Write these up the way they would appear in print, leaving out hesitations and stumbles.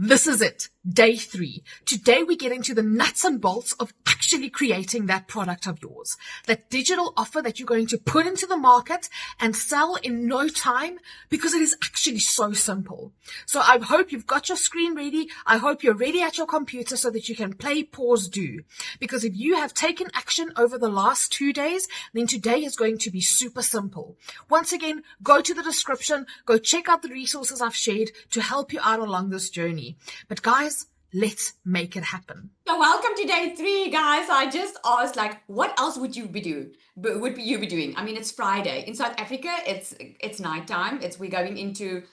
This is it, day 3. Today we get into the nuts and bolts of actually creating that product of yours, that digital offer that you're going to put into the market and sell in no time, because it is actually so simple. So I hope you've got your screen ready. I hope you're ready at your computer so that you can play, pause, do. Because if you have taken action over the last 2 days, then today is going to be super simple. Once again, go to the description, go check out the resources I've shared to help you out along this journey. But guys, let's make it happen. So welcome to day 3, guys. I just asked, what else would you be doing? I mean, it's Friday. In South Africa, it's nighttime. We're going into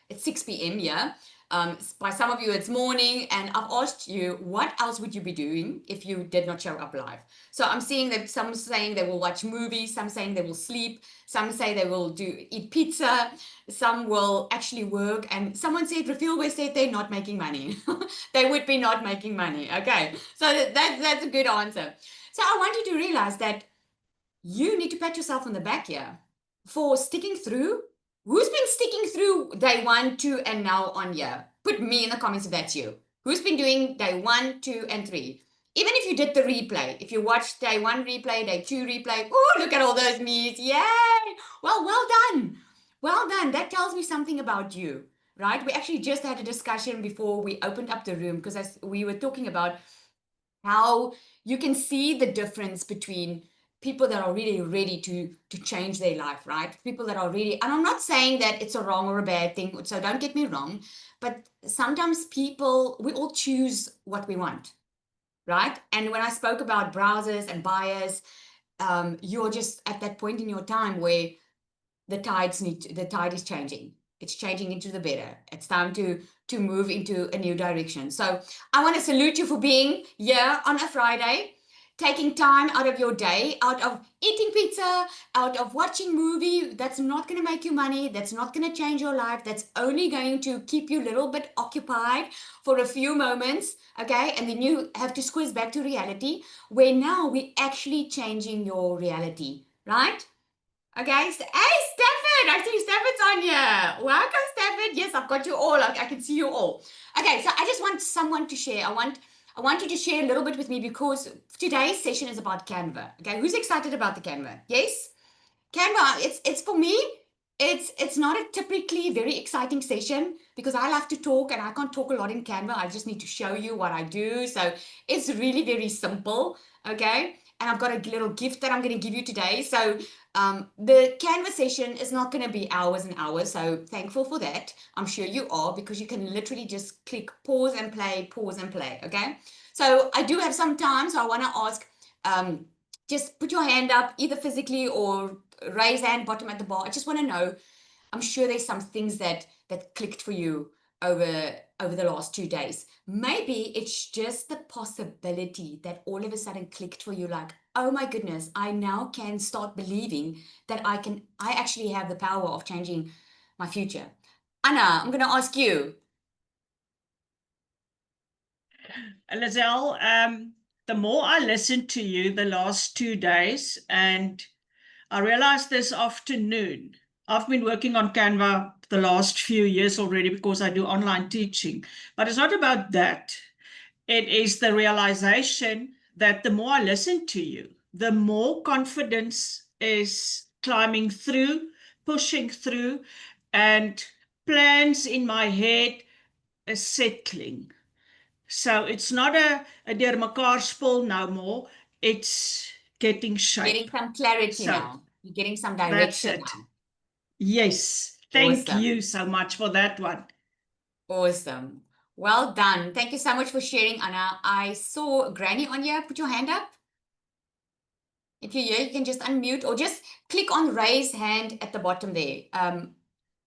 it's 6 p.m. here. By some of you, it's morning. And I've asked you, what else would you be doing if you did not show up live? So I'm seeing that some saying they will watch movies, some saying they will sleep, some say they will eat pizza, some will actually work. And someone said, Refilwe said they're not making money. They would be not making money. Okay, so that's a good answer. So I want you to realize that you need to pat yourself on the back here for sticking through. Who's been sticking through day 1, 2, and now on here? Put me in the comments if that's you. Who's been doing day 1, 2, and 3? Even if you did the replay, if you watched day 1 replay, day 2 replay, oh, look at all those me's. Yay! Well done. Well done. That tells me something about you, right? We actually just had a discussion before we opened up the room, because as we were talking about how you can see the difference between people that are really ready to change their life, right? People that are really, and I'm not saying that it's a wrong or a bad thing, so don't get me wrong, but sometimes people, we all choose what we want, right? And when I spoke about browsers and buyers, you're just at that point in your time where the tide is changing. It's changing into the better. It's time to move into a new direction. So I want to salute you for being here on a Friday, taking time out of your day, out of eating pizza, out of watching movie. That's not going to make you money. That's not going to change your life. That's only going to keep you a little bit occupied for a few moments, okay? And then you have to squeeze back to reality, where now we're actually changing your reality, right? Okay, hey, Stafford, I see Stafford's on here. Welcome, Stafford. Yes, I've got you all. I can see you all. Okay, so I just want someone to share. I want you to share a little bit with me, because today's session is about Canva. Okay, who's excited about the Canva? Yes? Canva, it's for me, it's not a typically very exciting session, because I love to talk and I can't talk a lot in Canva. I just need to show you what I do. So it's really very simple, okay? And I've got a little gift that I'm going to give you today. So the Canva session is not going to be hours and hours. So thankful for that. I'm sure you are, because you can literally just click pause and play, okay? So I do have some time. So I want to ask, just put your hand up, either physically or raise hand bottom at the bar. I just want to know, I'm sure there's some things that clicked for you over the last 2 days. Maybe it's just the possibility that all of a sudden clicked for you, like, oh my goodness, I now can start believing that I actually have the power of changing my future. Anna, I'm going to ask you. Lizelle, the more I listened to you the last 2 days, and I realized this afternoon, I've been working on Canva the last few years already, because I do online teaching. But it's not about that. It is the realization that the more I listen to you, the more confidence is climbing through, pushing through, and plans in my head are settling. So it's not a deurmekaar spul no more. It's getting shape. Getting some clarity now. You're getting some direction now. Yes. Thank you so much for that one. Awesome. Well done. Thank you so much for sharing, Anna. I saw Granny on here. Put your hand up. If you're here, you can just unmute, or just click on raise hand at the bottom there.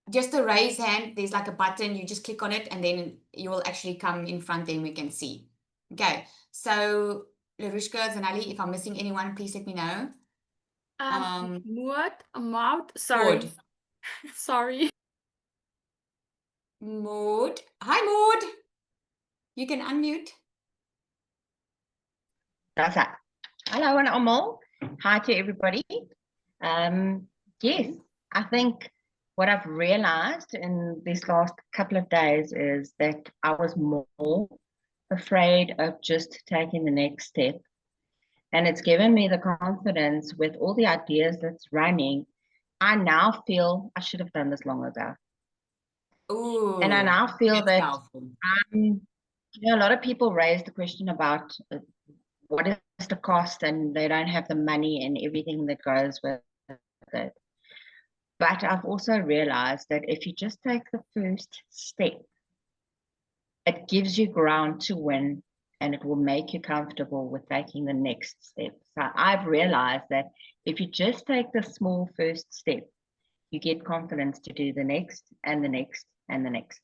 Just the raise hand, there's like a button. You just click on it, and then you will actually come in front, then we can see. Okay. So Larushka, Zanali, if I'm missing anyone, please let me know. Maud, sorry. Maud. Sorry. Maud. Hi, Maud. You can unmute. That's that. Hello, and hi to everybody. Yes, I think what I've realized in these last couple of days is that I was more afraid of just taking the next step. And it's given me the confidence with all the ideas that's running. I now feel I should have done this long ago. And I Ooh, now feel that's that, powerful. a lot of people raise the question about what is the cost, and they don't have the money and everything that goes with it. But I've also realized that if you just take the first step, it gives you ground to win, and it will make you comfortable with taking the next step. So I've realized that if you just take the small first step, you get confidence to do the next and the next and the next.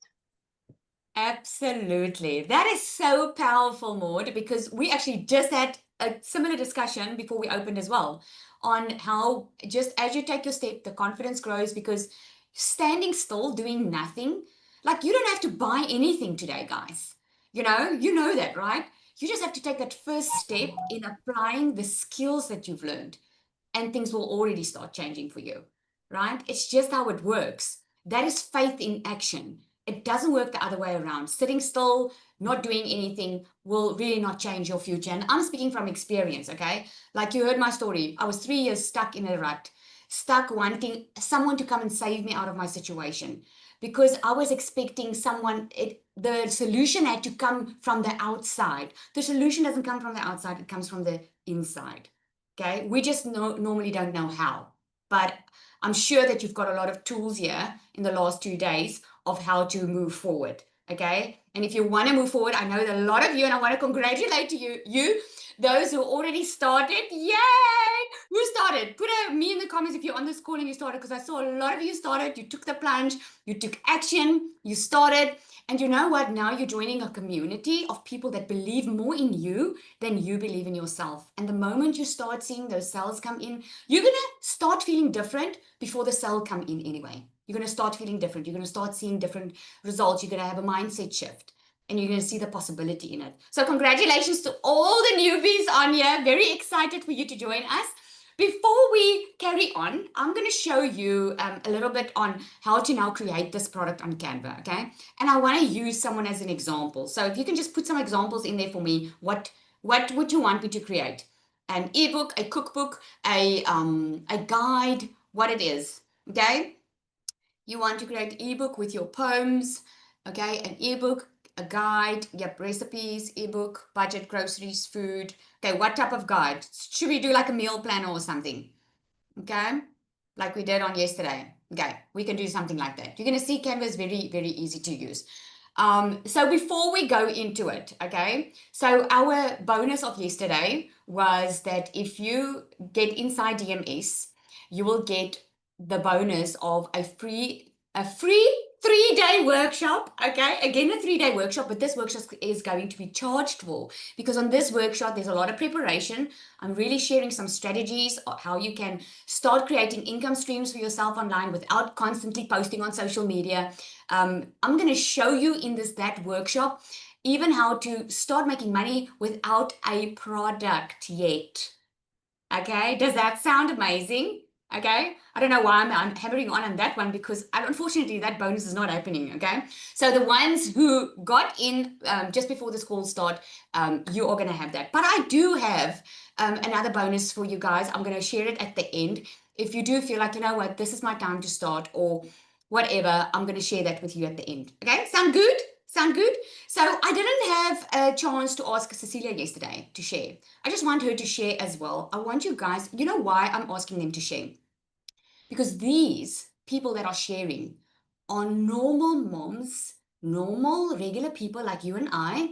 Absolutely. That is so powerful, Maud, because we actually just had a similar discussion before we opened as well on how just as you take your step, the confidence grows because standing still, doing nothing, like you don't have to buy anything today, guys. You know that, right? You just have to take that first step in applying the skills that you've learned, and things will already start changing for you, right? It's just how it works. That is faith in action. It doesn't work the other way around. Sitting still, not doing anything will really not change your future. And I'm speaking from experience, okay? Like you heard my story. I was 3 years stuck in a rut, stuck wanting someone to come and save me out of my situation because I was expecting the solution had to come from the outside. The solution doesn't come from the outside, it comes from the inside. Okay, we just normally don't know how, but I'm sure that you've got a lot of tools here in the last 2 days of how to move forward. Okay, and if you want to move forward, I know that a lot of you, and I want to congratulate you, those who already started. Yay! Who started? Put a me in the comments if you're on this call and you started, because I saw a lot of you started. You took the plunge, you took action, you started. And you know what? Now you're joining a community of people that believe more in you than you believe in yourself. And the moment you start seeing those cells come in, you're going to start feeling different before the cell come in anyway. You're going to start feeling different. You're going to start seeing different results. You're going to have a mindset shift and you're going to see the possibility in it. So congratulations to all the newbies on here. Very excited for you to join us. Before we carry on, I'm going to show you a little bit on how to now create this product on Canva, okay? And I want to use someone as an example. So if you can just put some examples in there for me, what would you want me to create? An ebook, a cookbook, a guide, what it is, okay? You want to create an ebook with your poems, okay? An ebook, a guide, yep, recipes, ebook, budget, groceries, food. Okay, what type of guide? Should we do like a meal planner or something? Okay, like we did on yesterday. Okay, we can do something like that. You're going to see Canva is very, very easy to use. So before we go into it, okay, so our bonus of yesterday was that if you get inside DMS, you will get the bonus of a free 3-day workshop. Okay, again, a 3-day workshop, but this workshop is going to be charged for because on this workshop there's a lot of preparation. I'm really sharing some strategies of how you can start creating income streams for yourself online without constantly posting on social media. I'm going to show you in that workshop even how to start making money without a product yet. Okay, does that sound amazing? Okay, I don't know why I'm hammering on that one because unfortunately that bonus is not opening. Okay, so the ones who got in just before this call start, you are going to have that. But I do have another bonus for you guys. I'm going to share it at the end. If you do feel like, you know what, this is my time to start or whatever, I'm going to share that with you at the end. Okay, sound good? Sound good? So I didn't have a chance to ask Cecilia yesterday to share. I just want her to share as well. I want you guys, you know why I'm asking them to share? Because these people that are sharing are normal moms, normal, regular people like you and I,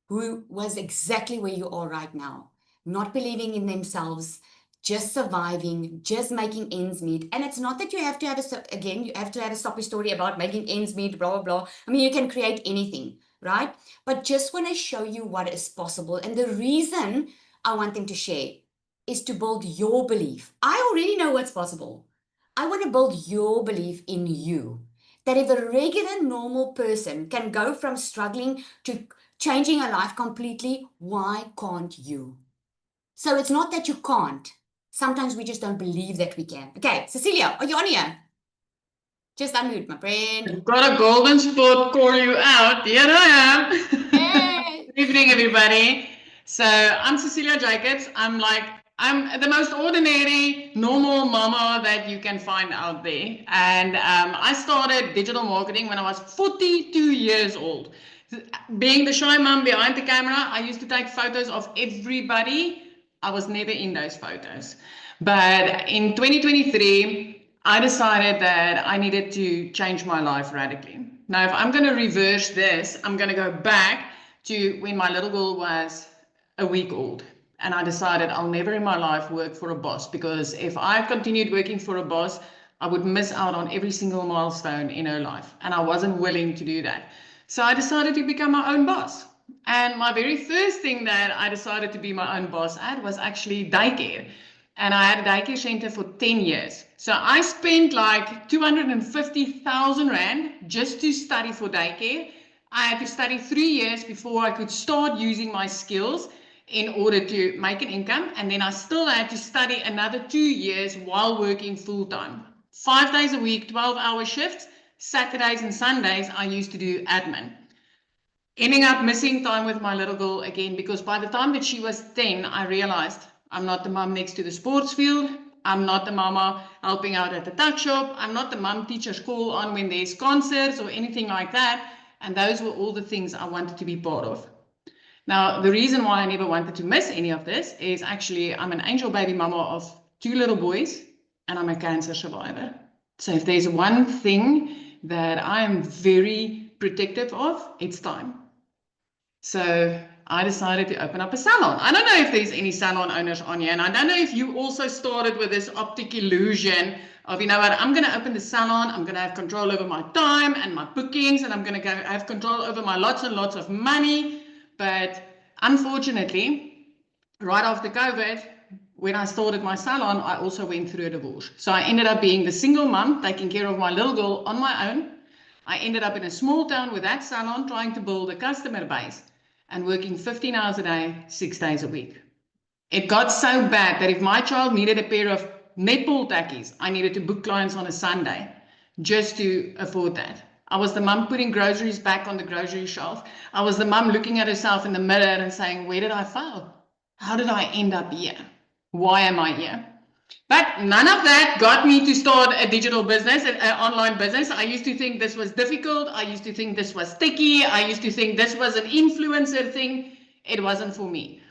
who was exactly where you are right now, not believing in themselves, just surviving, just making ends meet. And it's not that you have to have you have to have a soppy story about making ends meet, blah, blah, blah. I mean, you can create anything, right? But just want to show you what is possible. And the reason I want them to share is to build your belief. I already know what's possible. I want to build your belief in you. That if a regular, normal person can go from struggling to changing a life completely, why can't you? So it's not that you can't. Sometimes we just don't believe that we can. Okay, Cecilia, are you on here? Just unmute, my friend. Got a golden spot, call you out. Here I am. Hey. Good evening, everybody. So I'm Cecilia Jacobs. I'm the most ordinary, normal mama that you can find out there. And I started digital marketing when I was 42 years old. Being the shy mom behind the camera, I used to take photos of everybody. I was never in those photos. But in 2023, I decided that I needed to change my life radically. Now, if I'm going to reverse this, I'm going to go back to when my little girl was a week old. And I decided I'll never in my life work for a boss, because if I continued working for a boss, I would miss out on every single milestone in her life. And I wasn't willing to do that. So I decided to become my own boss. And my very first thing that I decided to be my own boss at was actually daycare. And I had a daycare center for 10 years. So I spent like 250,000 Rand just to study for daycare. I had to study 3 years before I could start using my skills in order to make an income. And then I still had to study another 2 years while working full time. 5 days a week, 12-hour shifts. Saturdays and Sundays, I used to do admin. Ending up missing time with my little girl again, because by the time that she was 10, I realized I'm not the mom next to the sports field. I'm not the mama helping out at the tuck shop. I'm not the mom teachers call on when there's concerts or anything like that. And those were all the things I wanted to be part of. Now, the reason why I never wanted to miss any of this is actually I'm an angel baby mama of 2 little boys, and I'm a cancer survivor. So if there's one thing that I am very protective of, it's time. So I decided to open up a salon. I don't know if there's any salon owners on here, and I don't know if you also started with this optic illusion of, you know what, I'm going to open the salon, I'm going to have control over my time and my bookings, and I'm going to have control over my lots and lots of money. But unfortunately, right after COVID, when I started my salon, I also went through a divorce. So I ended up being the single mom, taking care of my little girl on my own. I ended up in a small town with that salon, trying to build a customer base and working 15 hours a day, 6 days a week. It got so bad that if my child needed a pair of netball tackies, I needed to book clients on a Sunday just to afford that. I was the mum putting groceries back on the grocery shelf. I was the mum looking at herself in the mirror and saying, where did I fail? How did I end up here? Why am I here? But none of that got me to start a digital business, an online business. I used to think this was difficult. I used to think this was sticky. I used to think this was an influencer thing. It wasn't for me.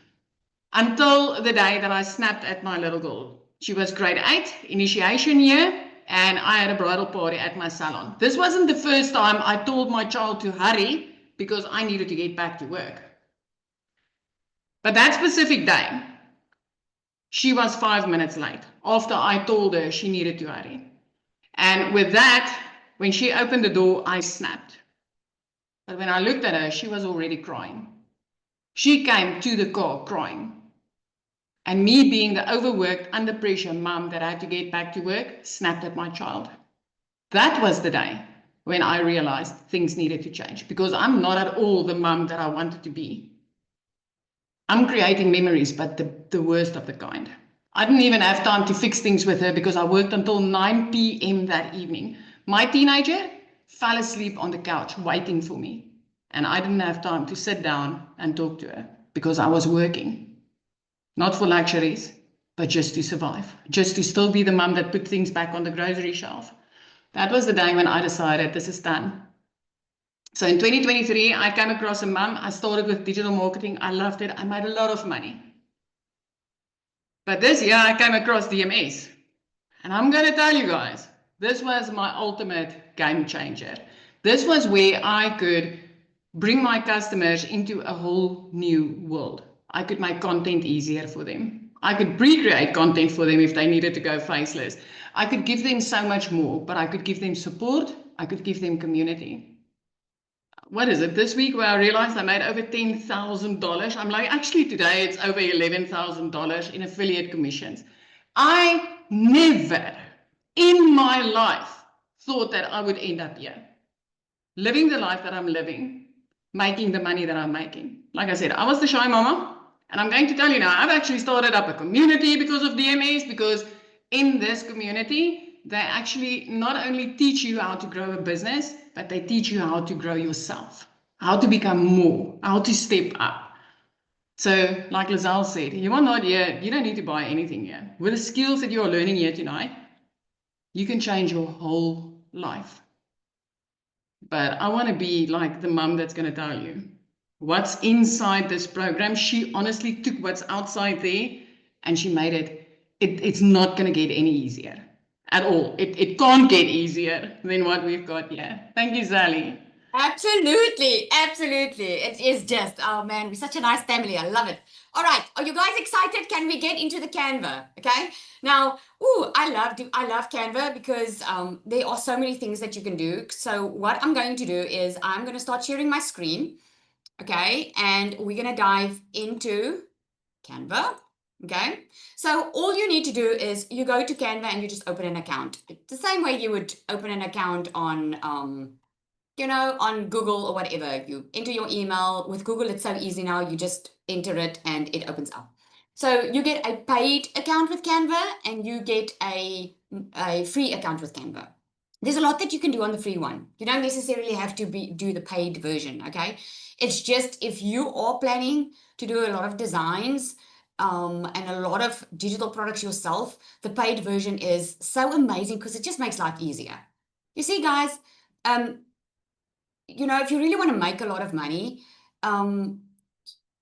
Until the day that I snapped at my little girl. She was grade 8, initiation year, and I had a bridal party at my salon. This wasn't the first time I told my child to hurry because I needed to get back to work. But that specific day, she was 5 minutes late after I told her she needed to hurry. And with that, when she opened the door, I snapped. But when I looked at her, she was already crying. She came to the car crying. And me being the overworked, under pressure mom that had to get back to work, snapped at my child. That was the day when I realized things needed to change, because I'm not at all the mom that I wanted to be. I'm creating memories, but the worst of the kind. I didn't even have time to fix things with her because I worked until 9 p.m. that evening. My teenager fell asleep on the couch waiting for me. And I didn't have time to sit down and talk to her because I was working. Not for luxuries, but just to survive. Just to still be the mum that put things back on the grocery shelf. That was the day when I decided this is done. So in 2023, I came across a mum. I started with digital marketing. I loved it. I made a lot of money. But this year I came across DMS. And I'm going to tell you guys, this was my ultimate game changer. This was where I could bring my customers into a whole new world. I could make content easier for them. I could pre-create content for them if they needed to go faceless. I could give them so much more, but I could give them support. I could give them community. What is it, this week where I realized I made over $10,000. I'm like, actually today it's over $11,000 in affiliate commissions. I never in my life thought that I would end up here, living the life that I'm living, making the money that I'm making. Like I said, I was the shy mama, and I'm going to tell you now, I've actually started up a community because of DMS, because in this community, they actually not only teach you how to grow a business, but they teach you how to grow yourself, how to become more, how to step up. So, like Lizelle said, you are not here, you don't need to buy anything here. With the skills that you are learning here tonight, you can change your whole life. But I want to be like the mum that's going to tell you what's inside this program. She honestly took what's outside there and she made it's not going to get any easier at all. It can't get easier than what we've got here. Thank you, Sally. Absolutely, absolutely. It is just, oh man, we're such a nice family. I love it. All right, are you guys excited? Can we get into the Canva? Okay. Now, I love Canva because there are so many things that you can do. So what I'm going to do is I'm going to start sharing my screen. Okay, and we're going to dive into Canva. Okay, so all you need to do is you go to Canva and you just open an account. It's the same way you would open an account on on Google or whatever. You enter your email. With Google, it's so easy now. You just enter it and it opens up. So you get a paid account with Canva and you get a free account with Canva. There's a lot that you can do on the free one. You don't necessarily have to do the paid version, okay? It's just if you are planning to do a lot of designs and a lot of digital products yourself, the paid version is so amazing because it just makes life easier. You see, guys, if you really want to make a lot of money, a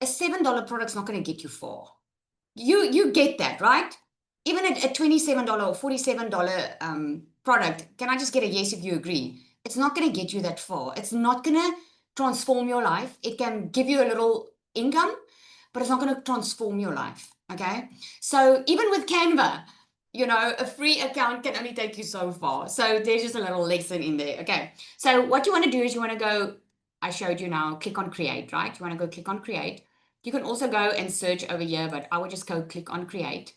$7 product's not going to get you far. You get that, right? Even a $27 or $47 product, can I just get a yes if you agree? It's not going to get you that far. It's not going to transform your life. It can give you a little income, but it's not going to transform your life, okay? So even with Canva, a free account can only take you so far. So there's just a little lesson in there, okay? So what you want to do is you want to go, I showed you now, click on create, right? You want to go click on create. You can also go and search over here, but I would just go click on create.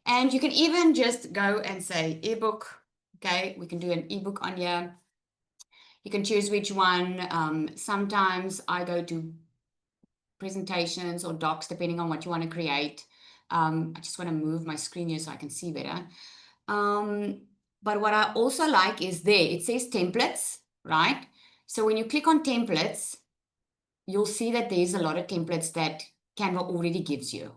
And you can even just go and say ebook, okay? We can do an ebook on here. You can choose which one. Sometimes I go to presentations or docs, depending on what you want to create. I just want to move my screen here so I can see better. But what I also like is there, it says templates, right? So when you click on templates, you'll see that there's a lot of templates that Canva already gives you,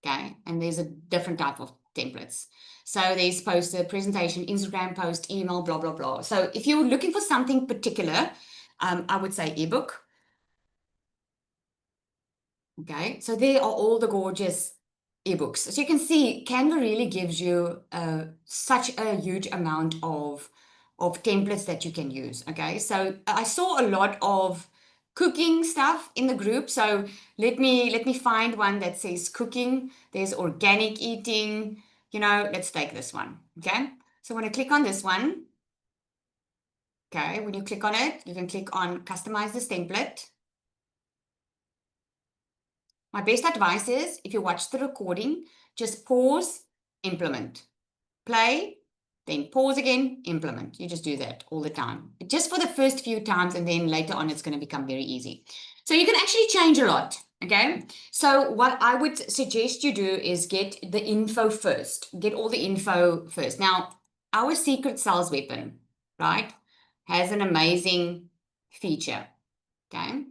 okay? And there's a different type of templates. So there's poster, presentation, Instagram post, email, blah, blah, blah. So if you're looking for something particular, I would say ebook. Okay, so there are all the gorgeous ebooks. So you can see Canva really gives you such a huge amount of templates that you can use. Okay, so I saw a lot of cooking stuff in the group. So let me find one that says cooking. There's organic eating. Let's take this one. Okay, so when I click on this one, okay, when you click on it, you can click on customize this template. My best advice is, if you watch the recording, just pause, implement. Play, then pause again, implement. You just do that all the time. Just for the first few times, and then later on, it's going to become very easy. So you can actually change a lot, okay? So what I would suggest you do is get the info first. Get all the info first. Now, our secret sales weapon, right, has an amazing feature, okay?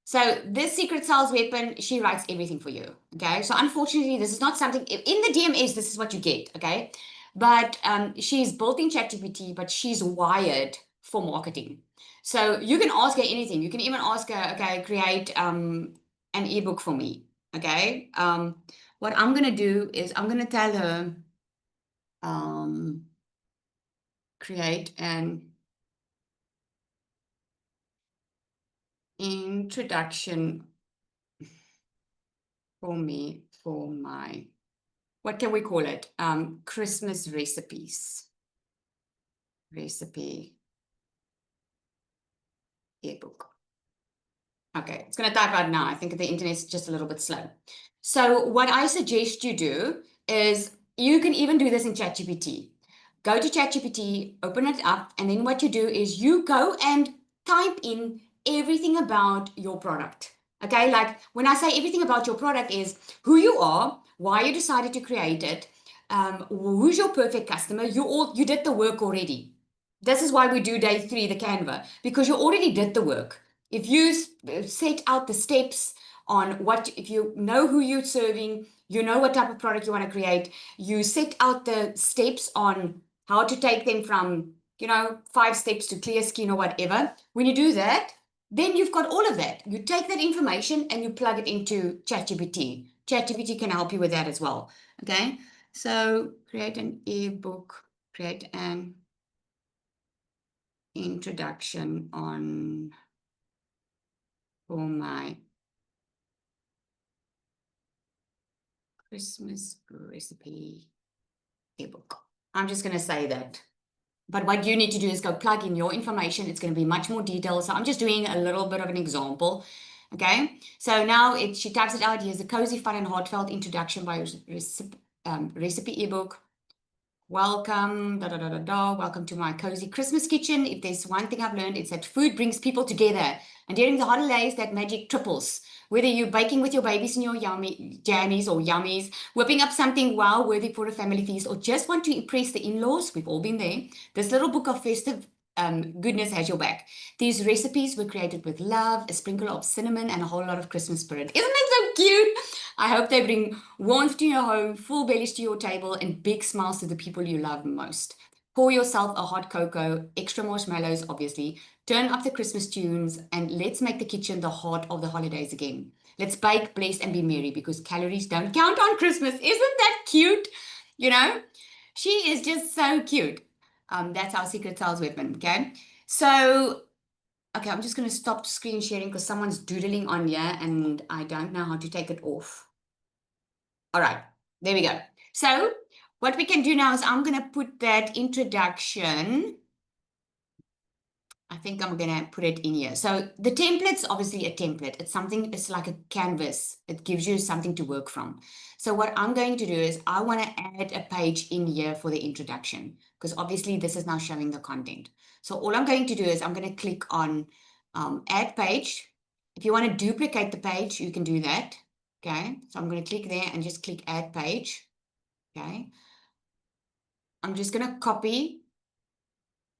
So this secret sales weapon, she writes everything for you, okay? So unfortunately, this is not something, in the DMS, this is what you get, okay? But she's built in ChatGPT, but she's wired for marketing. So you can ask her anything. You can even ask her, okay, create an ebook for me, okay? What I'm going to do is I'm going to tell her, create an introduction for me for my, what can we call it? Christmas recipes. Recipe ebook. Okay, it's going to type out now. I think the internet's just a little bit slow. So what I suggest you do is you can even do this in ChatGPT. Go to ChatGPT, open it up, and then what you do is you go and type in everything about your product. Okay, like when I say everything about your product is who you are, why you decided to create it, who's your perfect customer? You did the work already. This is why we do day 3, the Canva, because you already did the work. If you set out the steps on if you know who you're serving, you know what type of product you want to create, you set out the steps on how to take them from, 5 steps to clear skin or whatever. When you do that, then you've got all of that. You take that information and you plug it into ChatGPT. ChatGPT can help you with that as well. Okay, so create an ebook, create an introduction for my Christmas recipe ebook. I'm just going to say that. But what you need to do is go plug in your information. It's going to be much more detailed. So I'm just doing a little bit of an example. Okay. So now she types it out. Here's a cozy, fun, and heartfelt introduction by recipe ebook. Welcome, welcome to my cozy Christmas kitchen. If there's one thing I've learned, it's that food brings people together. And during the holidays, that magic triples. Whether you're baking with your babies and your jammies or yummies, whipping up something wow worthy for a family feast, or just want to impress the in-laws, we've all been there. This little book of festive goodness has your back. These recipes were created with love, a sprinkle of cinnamon, and a whole lot of Christmas spirit. Isn't that so cute? I hope they bring warmth to your home, full bellies to your table, and big smiles to the people you love most. Pour yourself a hot cocoa, extra marshmallows, obviously. Turn up the Christmas tunes, and let's make the kitchen the heart of the holidays again. Let's bake, bless, and be merry, because calories don't count on Christmas. Isn't that cute? She is just so cute. That's our secret sales weapon, okay? So, okay, I'm just going to stop screen sharing because someone's doodling on here and I don't know how to take it off. All right, there we go. So, what we can do now is I'm going to put that introduction. I think I'm going to put it in here. So, the template's obviously a template. It's like a canvas. It gives you something to work from. So, what I'm going to do is I want to add a page in here for the introduction, because obviously this is now showing the content. So all I'm going to do is I'm going to click on add page. If you want to duplicate the page, you can do that. Okay, so I'm going to click there and just click add page. Okay, I'm just going to copy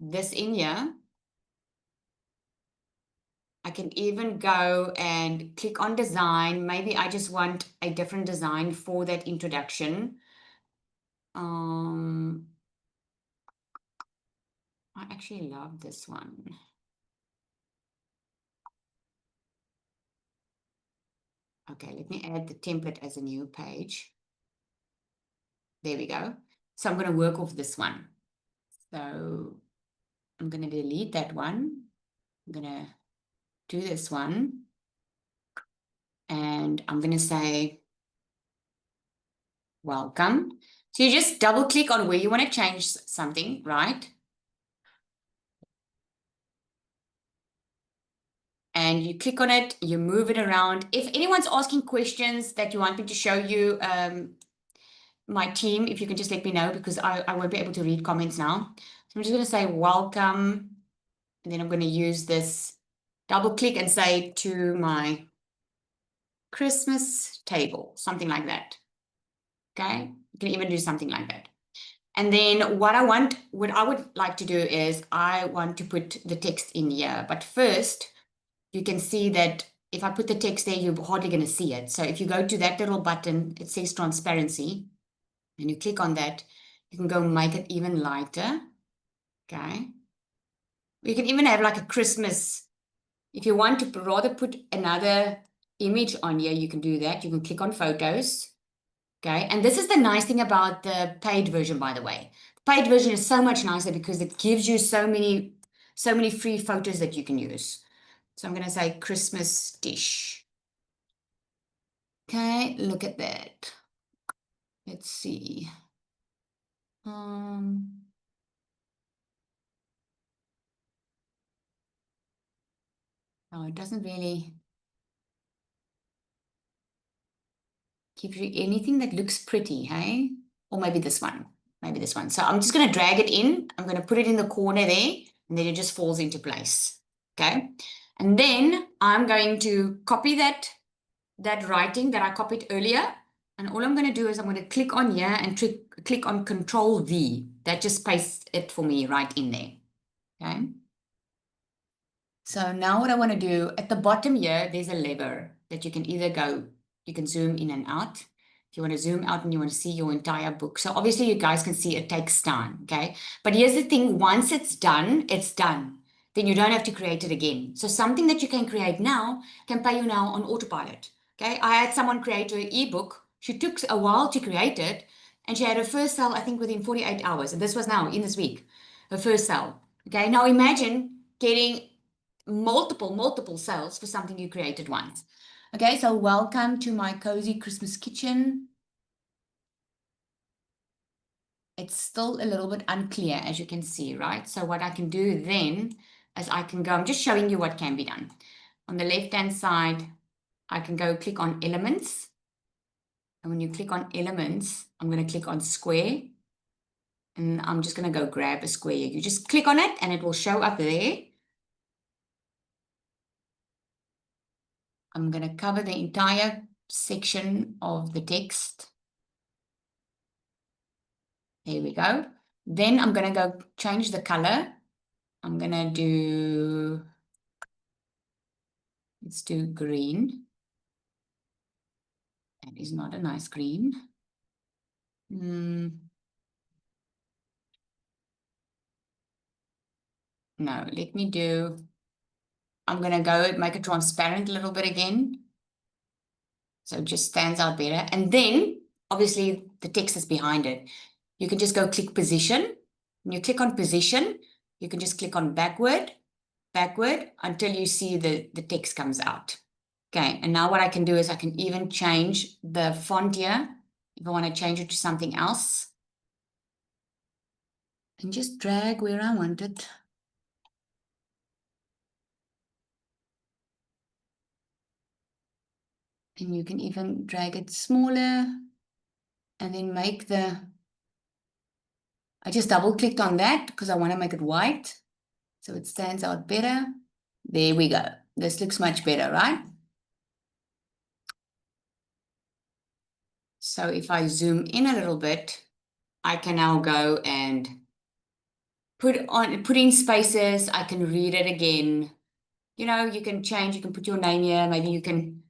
this in here. I can even go and click on design. Maybe I just want a different design for that introduction. I actually love this one. Okay, let me add the template as a new page. There we go. So I'm going to work off this one. So I'm going to delete that one. I'm going to do this one. And I'm going to say, welcome. So you just double click on where you want to change something, right? And you click on it, you move it around. If anyone's asking questions that you want me to show you, my team, if you can just let me know, because I won't be able to read comments now. So I'm just going to say welcome. And then I'm going to use this double click and say to my Christmas table, something like that. Okay, you can even do something like that. And then what I would like to do is I want to put the text in here. But first, you can see that if I put the text there, you're hardly going to see it. So if you go to that little button, it says transparency, and you click on that, you can go make it even lighter. Okay. You can even have like a Christmas. If you want to rather put another image on here, you can do that. You can click on photos. Okay. And this is the nice thing about the paid version, by the way. The paid version is so much nicer because it gives you so many free photos that you can use. So I'm going to say Christmas dish. Okay. Look at that. Let's see. Oh, it doesn't really give you anything that looks pretty, hey? Or maybe this one. Maybe this one. So I'm just going to drag it in. I'm going to put it in the corner there, and then it just falls into place. Okay. And then I'm going to copy that writing that I copied earlier. And all I'm going to do is I'm going to click on here and click on Control V. That just pastes it for me right in there. Okay. So now what I want to do, at the bottom here, there's a lever that you can either go, you can zoom in and out. If you want to zoom out and you want to see your entire book. So obviously you guys can see it takes time, okay? But here's the thing, once it's done, it's done. Then you don't have to create it again. So something that you can create now can pay you now on autopilot, okay? I had someone create her ebook. She took a while to create it, and she had her first sale, I think, within 48 hours. And this was now, in this week, her first sale, okay? Now imagine getting multiple sales for something you created once. Okay, so welcome to my cozy Christmas kitchen. It's still a little bit unclear, as you can see, right? So what I can do then is I can go, I'm just showing you what can be done. On the left-hand side, I can go click on elements. And when you click on elements, I'm going to click on square. And I'm just going to go grab a square. You just click on it and it will show up there. I'm going to cover the entire section of the text. There we go. Then I'm going to go change the color. I'm going to do, let's do green. That is not a nice green. No, let me do, I'm going to go make it transparent a little bit again. So it just stands out better. And then, obviously, the text is behind it. You can just go click position. When you click on position, you can just click on backward until you see the text comes out. Okay, and now what I can do is I can even change the font here if I want to change it to something else. And just drag where I want it. And you can even drag it smaller and then make the, I just double clicked on that because I want to make it white so it stands out better. There we go. This looks much better, right? So if I zoom in a little bit, I can now go and put in spaces. I can read it again. You know, you can change, you can put your name here. Maybe you can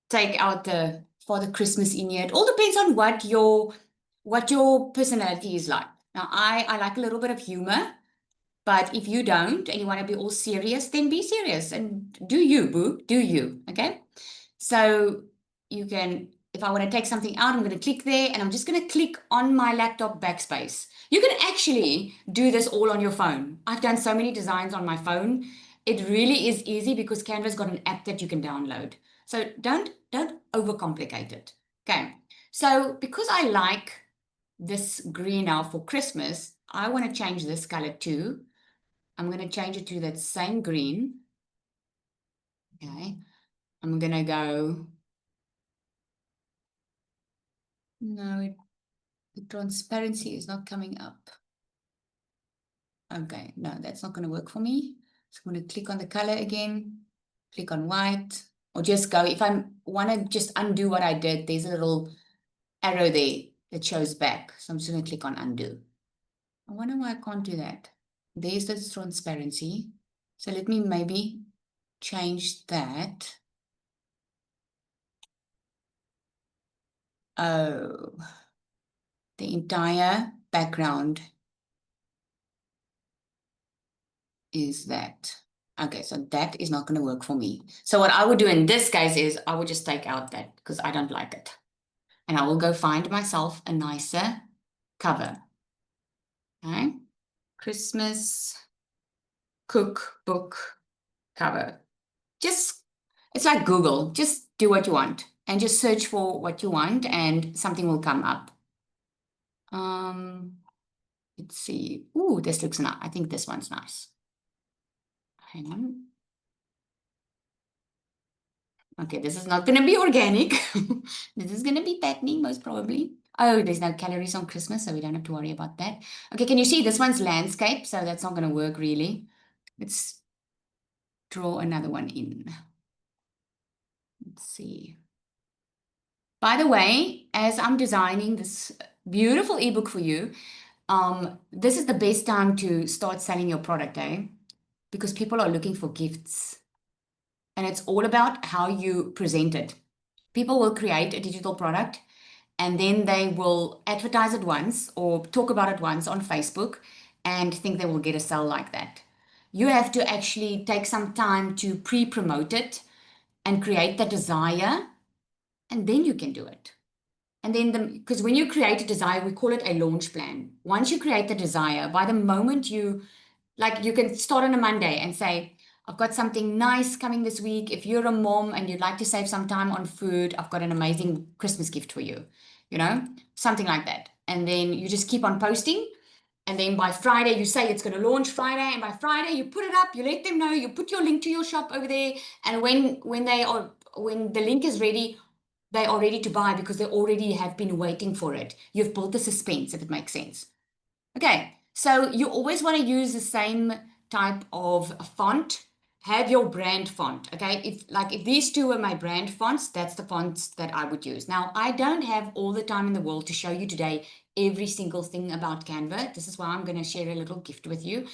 take out the Father Christmas in here. It all depends on what your personality is like. Now, I like a little bit of humor, but if you don't and you want to be all serious, then be serious and do you, boo, do you, okay? So you can, if I want to take something out, I'm going to click there and I'm just going to click on my laptop backspace. You can actually do this all on your phone. I've done so many designs on my phone. It really is easy because Canva's got an app that you can download. So don't overcomplicate it. Okay. So because I like this green now for Christmas, I want to change this color too. I'm going to change it to that same green. Okay. I'm going to go, no, the transparency is not coming up. Okay, no, that's not going to work for me. So I'm going to click on the color again, click on white, or just go, if I want to just undo what I did, there's a little arrow there that shows back. So I'm just going to click on undo. I wonder why I can't do that. There's the transparency. So let me maybe change that. Oh, the entire background is that. Okay, so that is not going to work for me. So what I would do in this case is I would just take out that because I don't like it. And I will go find myself a nicer cover. Okay, Christmas cookbook cover. Just, it's like Google, just do what you want and just search for what you want and something will come up. Let's see. Ooh, this looks nice. I think this one's nice. Hang on. Okay, this is not going to be organic. This is going to be patterning, most probably. Oh, there's no calories on Christmas, so we don't have to worry about that. Okay, can you see this one's landscape? So that's not going to work really. Let's draw another one in. Let's see. By the way, as I'm designing this beautiful ebook for you, this is the best time to start selling your product, because people are looking for gifts. And it's all about how you present it. People will create a digital product and then they will advertise it once or talk about it once on Facebook and think they will get a sale like that. You have to actually take some time to pre-promote it and create the desire, and then you can do it. And then, because when you create a desire, we call it a launch plan. Once you create the desire, by the moment you can start on a Monday and say, I've got something nice coming this week. If you're a mom and you'd like to save some time on food, I've got an amazing Christmas gift for you, something like that. And then you just keep on posting. And then by Friday, you say it's going to launch Friday. And by Friday, you put it up, you let them know, you put your link to your shop over there. And when the link is ready, they are ready to buy because they already have been waiting for it. You've built the suspense, if it makes sense. Okay, so you always want to use the same type of font. Have your brand font, okay? If these two are my brand fonts, that's the fonts that I would use. Now, I don't have all the time in the world to show you today every single thing about Canva. This is why I'm going to share a little gift with you,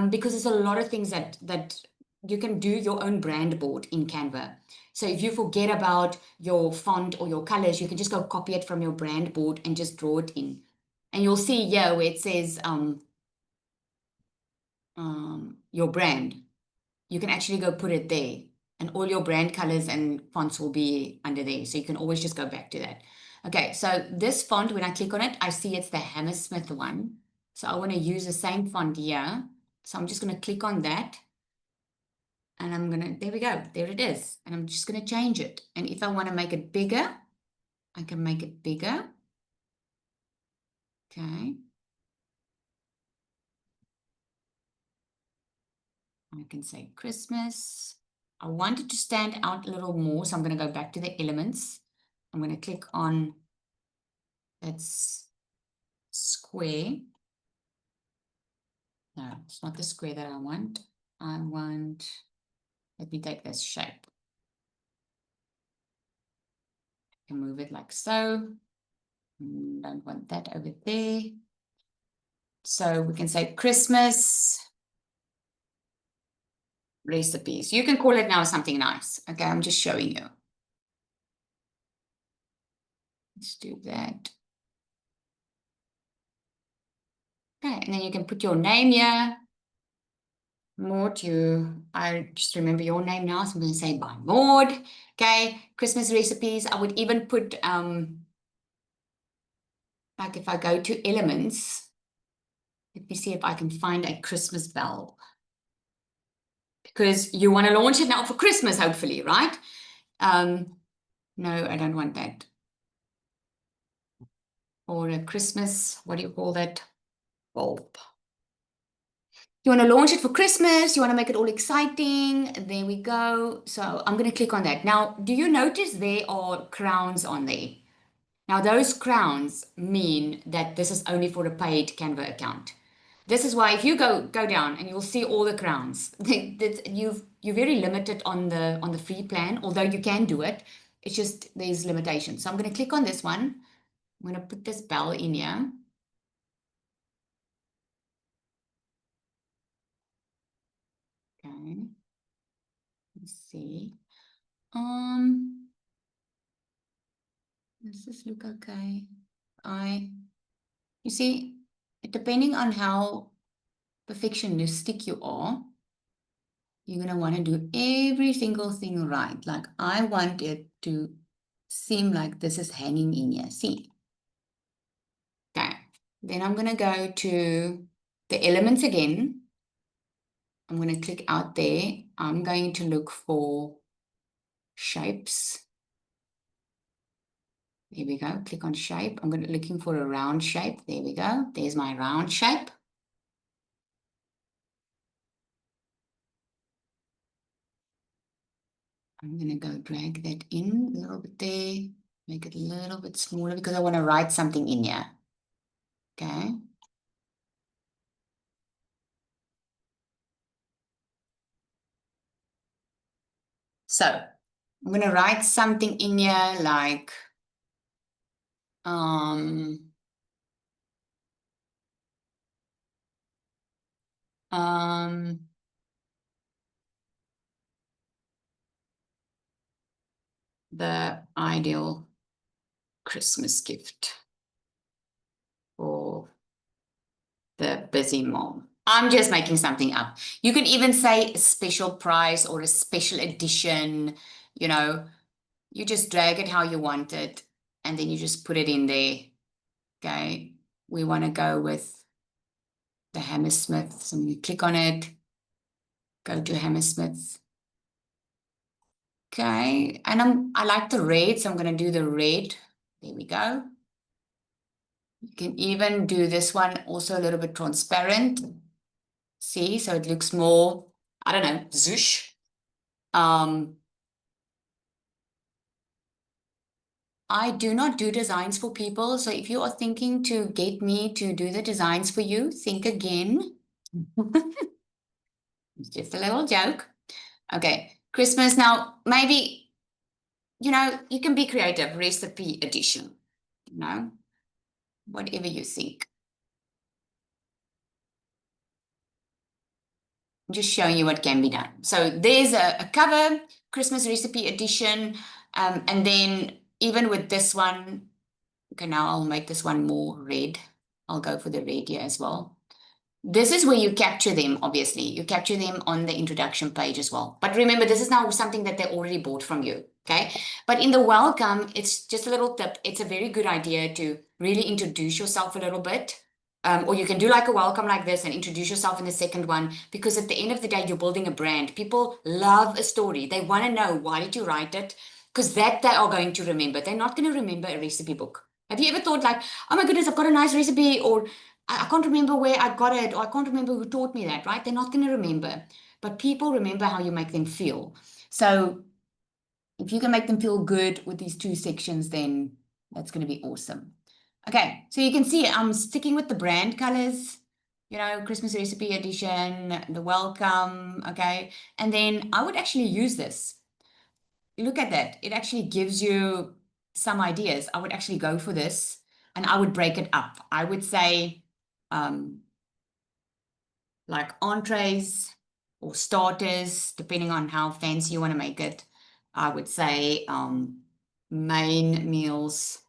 because there's a lot of things that you can do your own brand board in Canva. So if you forget about your font or your colors, you can just go copy it from your brand board and just draw it in. And you'll see here where it says your brand. You can actually go put it there, and all your brand colors and fonts will be under there. So you can always just go back to that. Okay, so this font, when I click on it, I see it's the Hammersmith one. So I want to use the same font here. So I'm just going to click on that. And there we go, there it is. And I'm just going to change it. And if I want to make it bigger, I can make it bigger. Okay. I can say Christmas. I want it to stand out a little more, so I'm going to go back to the elements. I'm going to click on that square. No, it's not the square that I want. Let me take this shape. I can move it like so. Don't want that over there. So we can say Christmas recipes. You can call it now something nice. Okay, I'm just showing you. Let's do that. Okay, and then you can put your name here. Maud, I just remember your name now, so I'm going to say by Maud. Okay, Christmas recipes. I would even put, like if I go to elements, let me see if I can find a Christmas bell. Because you want to launch it now for Christmas, hopefully, right? No, I don't want that. Or a Christmas, what do you call that? Bulb. You want to launch it for Christmas, you want to make it all exciting. There we go. So I'm going to click on that. Now, do you notice there are crowns on there? Now, those crowns mean that this is only for a paid Canva account. This is why if you go down and you'll see all the crowns, you're very limited on the free plan, although you can do it. It's just there's limitations. So I'm going to click on this one. I'm going to put this bell in here. Okay. Let's see. Does this look okay? You see, depending on how perfectionistic you are, you're going to want to do every single thing right. Like I want it to seem like this is hanging in here. See? Okay. Then I'm going to go to the elements again. I'm going to click out there. I'm going to look for shapes. There we go. Click on shape. I'm looking for a round shape. There we go. There's my round shape. I'm going to go drag that in a little bit there, make it a little bit smaller because I want to write something in here. Okay. So I'm going to write something in here like Um, um, the ideal Christmas gift for the busy mom. I'm just making something up. You can even say a special price or a special edition, you know, you just drag it how you want it, and then you just put it in there. Okay, we want to go with the Hammersmith. So you click on it, go to Hammersmith. Okay, and I like the red, so I'm going to do the red. There we go. You can even do this one also a little bit transparent. See, so it looks more, I don't know, zoosh. I do not do designs for people. So if you are thinking to get me to do the designs for you, think again. It's just a little joke. Okay, Christmas. Now, maybe, you know, you can be creative, recipe edition, you know, whatever you think. I'm just showing you what can be done. So there's a cover, Christmas recipe edition, and then even with this one, okay, now I'll make this one more red. I'll go for the red here as well. This is where you capture them, obviously. You capture them on the introduction page as well. But remember, this is now something that they already bought from you, okay? But in the welcome, it's just a little tip. It's a very good idea to really introduce yourself a little bit. Or you can do like a welcome like this and introduce yourself in the second one, because at the end of the day, you're building a brand. People love a story. They want to know, why did you write it? Because that they are going to remember. They're not going to remember a recipe book. Have you ever thought like, oh my goodness, I've got a nice recipe, or I can't remember where I got it, or I can't remember who taught me that, right? They're not going to remember. But people remember how you make them feel. So if you can make them feel good with these two sections, then that's going to be awesome. Okay, so you can see I'm sticking with the brand colors, you know, Christmas recipe edition, the welcome, okay? And then I would actually use this. Look at that. It actually gives you some ideas. I would actually go for this and I would break it up. I would say like entrees or starters, depending on how fancy you want to make it. I would say main meals.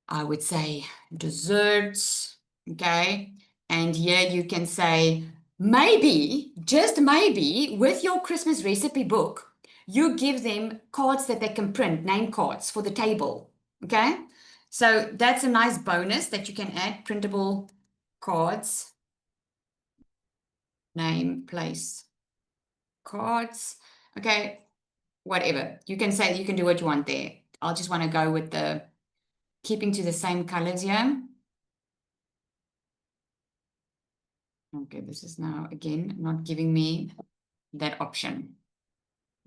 I would say desserts, okay? And here you can say maybe, just maybe, with your Christmas recipe book, you give them cards that they can print, name cards for the table, okay? So that's a nice bonus that you can add, printable cards, name, place, cards, okay? Whatever. You can say, you can do what you want there. I'll just want to go with the keeping to the same colors here. Okay, this is now again not giving me that option.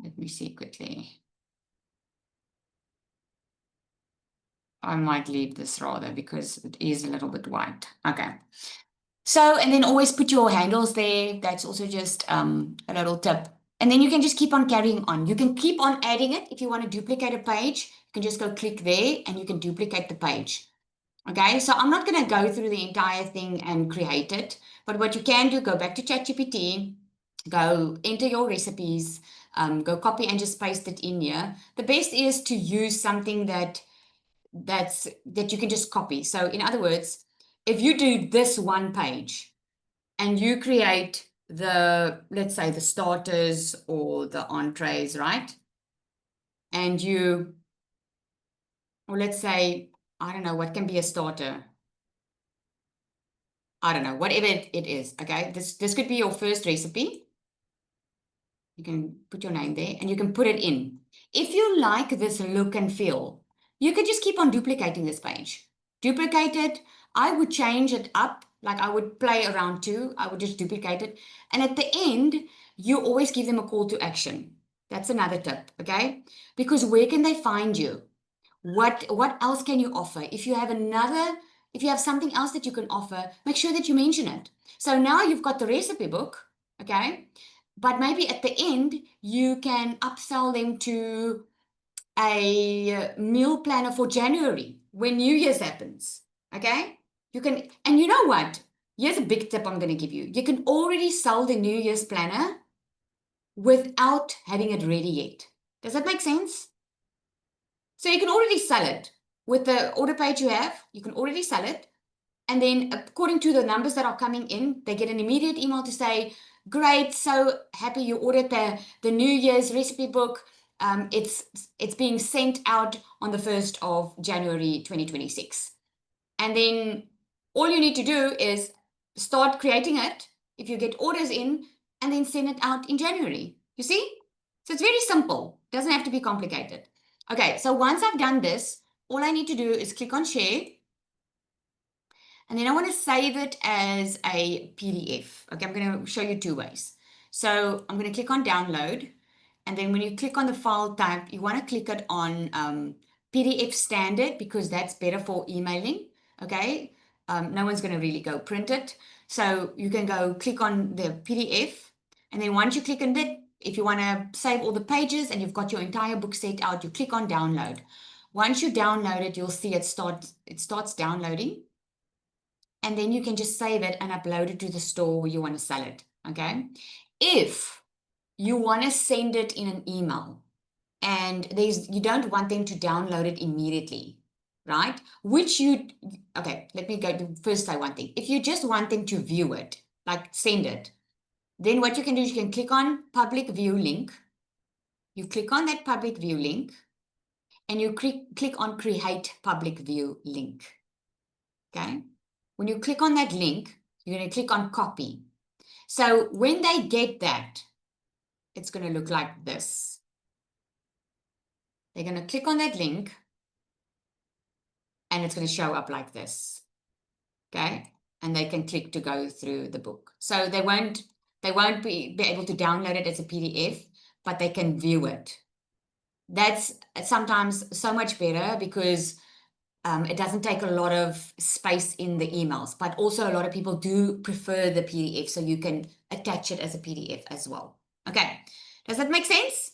Let me see quickly. I might leave this rather because it is a little bit white. Okay. So, and then always put your handles there. That's also just a little tip. And then you can just keep on carrying on. You can keep on adding it. If you want to duplicate a page, you can just go click there and you can duplicate the page. Okay, so I'm not going to go through the entire thing and create it. But what you can do, go back to ChatGPT, go enter your recipes, go copy and just paste it in here. The best is to use something that you can just copy. So in other words, if you do this one page and you create the, let's say the starters or the entrees, right? And you, or let's say, I don't know, what can be a starter? I don't know, whatever it is, okay? This could be your first recipe. You can put your name there and you can put it in. If you like this look and feel, you can just keep on duplicating this page. Duplicate it. I would change it up, like I would play around too. I would just duplicate it. And at the end, you always give them a call to action. That's another tip, okay? Because where can they find you? What else can you offer? If you have something else that you can offer, make sure that you mention it. So now you've got the recipe book, okay? But maybe at the end, you can upsell them to a meal planner for January. when New Year's happens, okay, you can, and you know what? Here's a big tip I'm going to give you. You can already sell the New Year's planner without having it ready yet. Does that make sense? So you can already sell it with the order page you have. You can already sell it. And then according to the numbers that are coming in, they get an immediate email to say, great, so happy you ordered the New Year's recipe book. It's being sent out on the 1st of January 2026. And then all you need to do is start creating it if you get orders in, and then send it out in January. You see? So it's very simple. It doesn't have to be complicated. Okay, so once I've done this, all I need to do is click on share. And then I want to save it as a PDF. Okay, I'm going to show you two ways. So I'm going to click on download. And then when you click on the file type, you want to click it on PDF standard, because that's better for emailing. Okay, no one's going to really go print it. So you can go click on the PDF. And then once you click on it, if you want to save all the pages and you've got your entire book set out, you click on download. Once you download it, you'll see it starts downloading. And then you can just save it and upload it to the store where you want to sell it. Okay. If you want to send it in an email and you don't want them to download it immediately, right? Okay, let me go to first say one thing. If you just want them to view it, like send it, then what you can do is you can click on public view link. You click on that public view link and you click on create public view link. Okay. When you click on that link, you're going to click on copy. So when they get that, it's going to look like this. They're going to click on that link and it's going to show up like this. Okay. And they can click to go through the book. So they won't be able to download it as a PDF, but they can view it. That's sometimes so much better because it doesn't take a lot of space in the emails, but also a lot of people do prefer the PDF, so you can attach it as a PDF as well. Okay, does that make sense?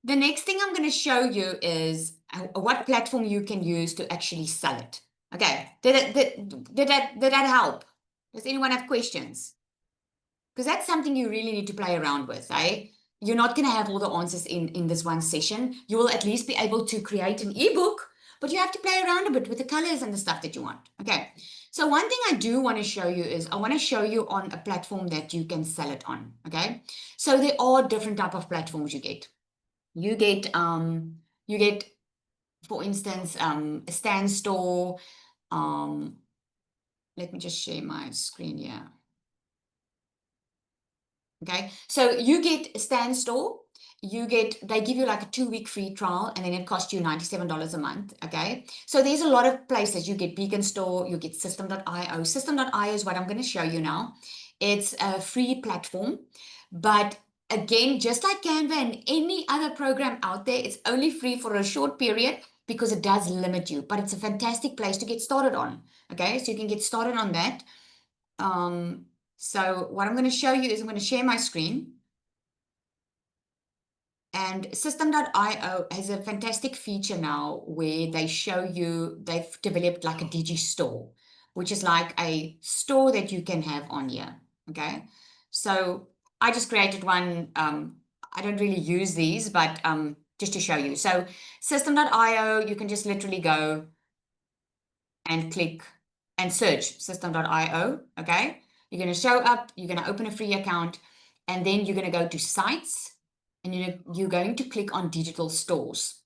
The next thing I'm going to show you is what platform you can use to actually sell it. Okay, did that help? Does anyone have questions? Because that's something you really need to play around with, eh? You're not going to have all the answers in this one session. You will at least be able to create an ebook, but you have to play around a bit with the colors and the stuff that you want. Okay. So one thing I do want to show you is I want to show you on a platform that you can sell it on. Okay. So there are different type of platforms you get. You get, for instance, a Stan Store. Let me just share my screen here. Okay. So you get a Stan Store. They give you like a 2-week free trial, and then it costs you $97 a month. Okay. So there's a lot of places. You get Beacon Store, you get System.io. System.io is what I'm going to show you now. It's a free platform, but again, just like Canva and any other program out there, it's only free for a short period because it does limit you, but it's a fantastic place to get started on. Okay. So you can get started on that. So what I'm going to show you is I'm going to share my screen. And System.io has a fantastic feature now where they show you, they've developed like a digi store, which is like a store that you can have on here. Okay. So I just created one. I don't really use these, but just to show you. So System.io, you can just literally go and click and search System.io. Okay. You're going to show up, you're going to open a free account, and then you're going to go to sites. And you're going to click on digital stores.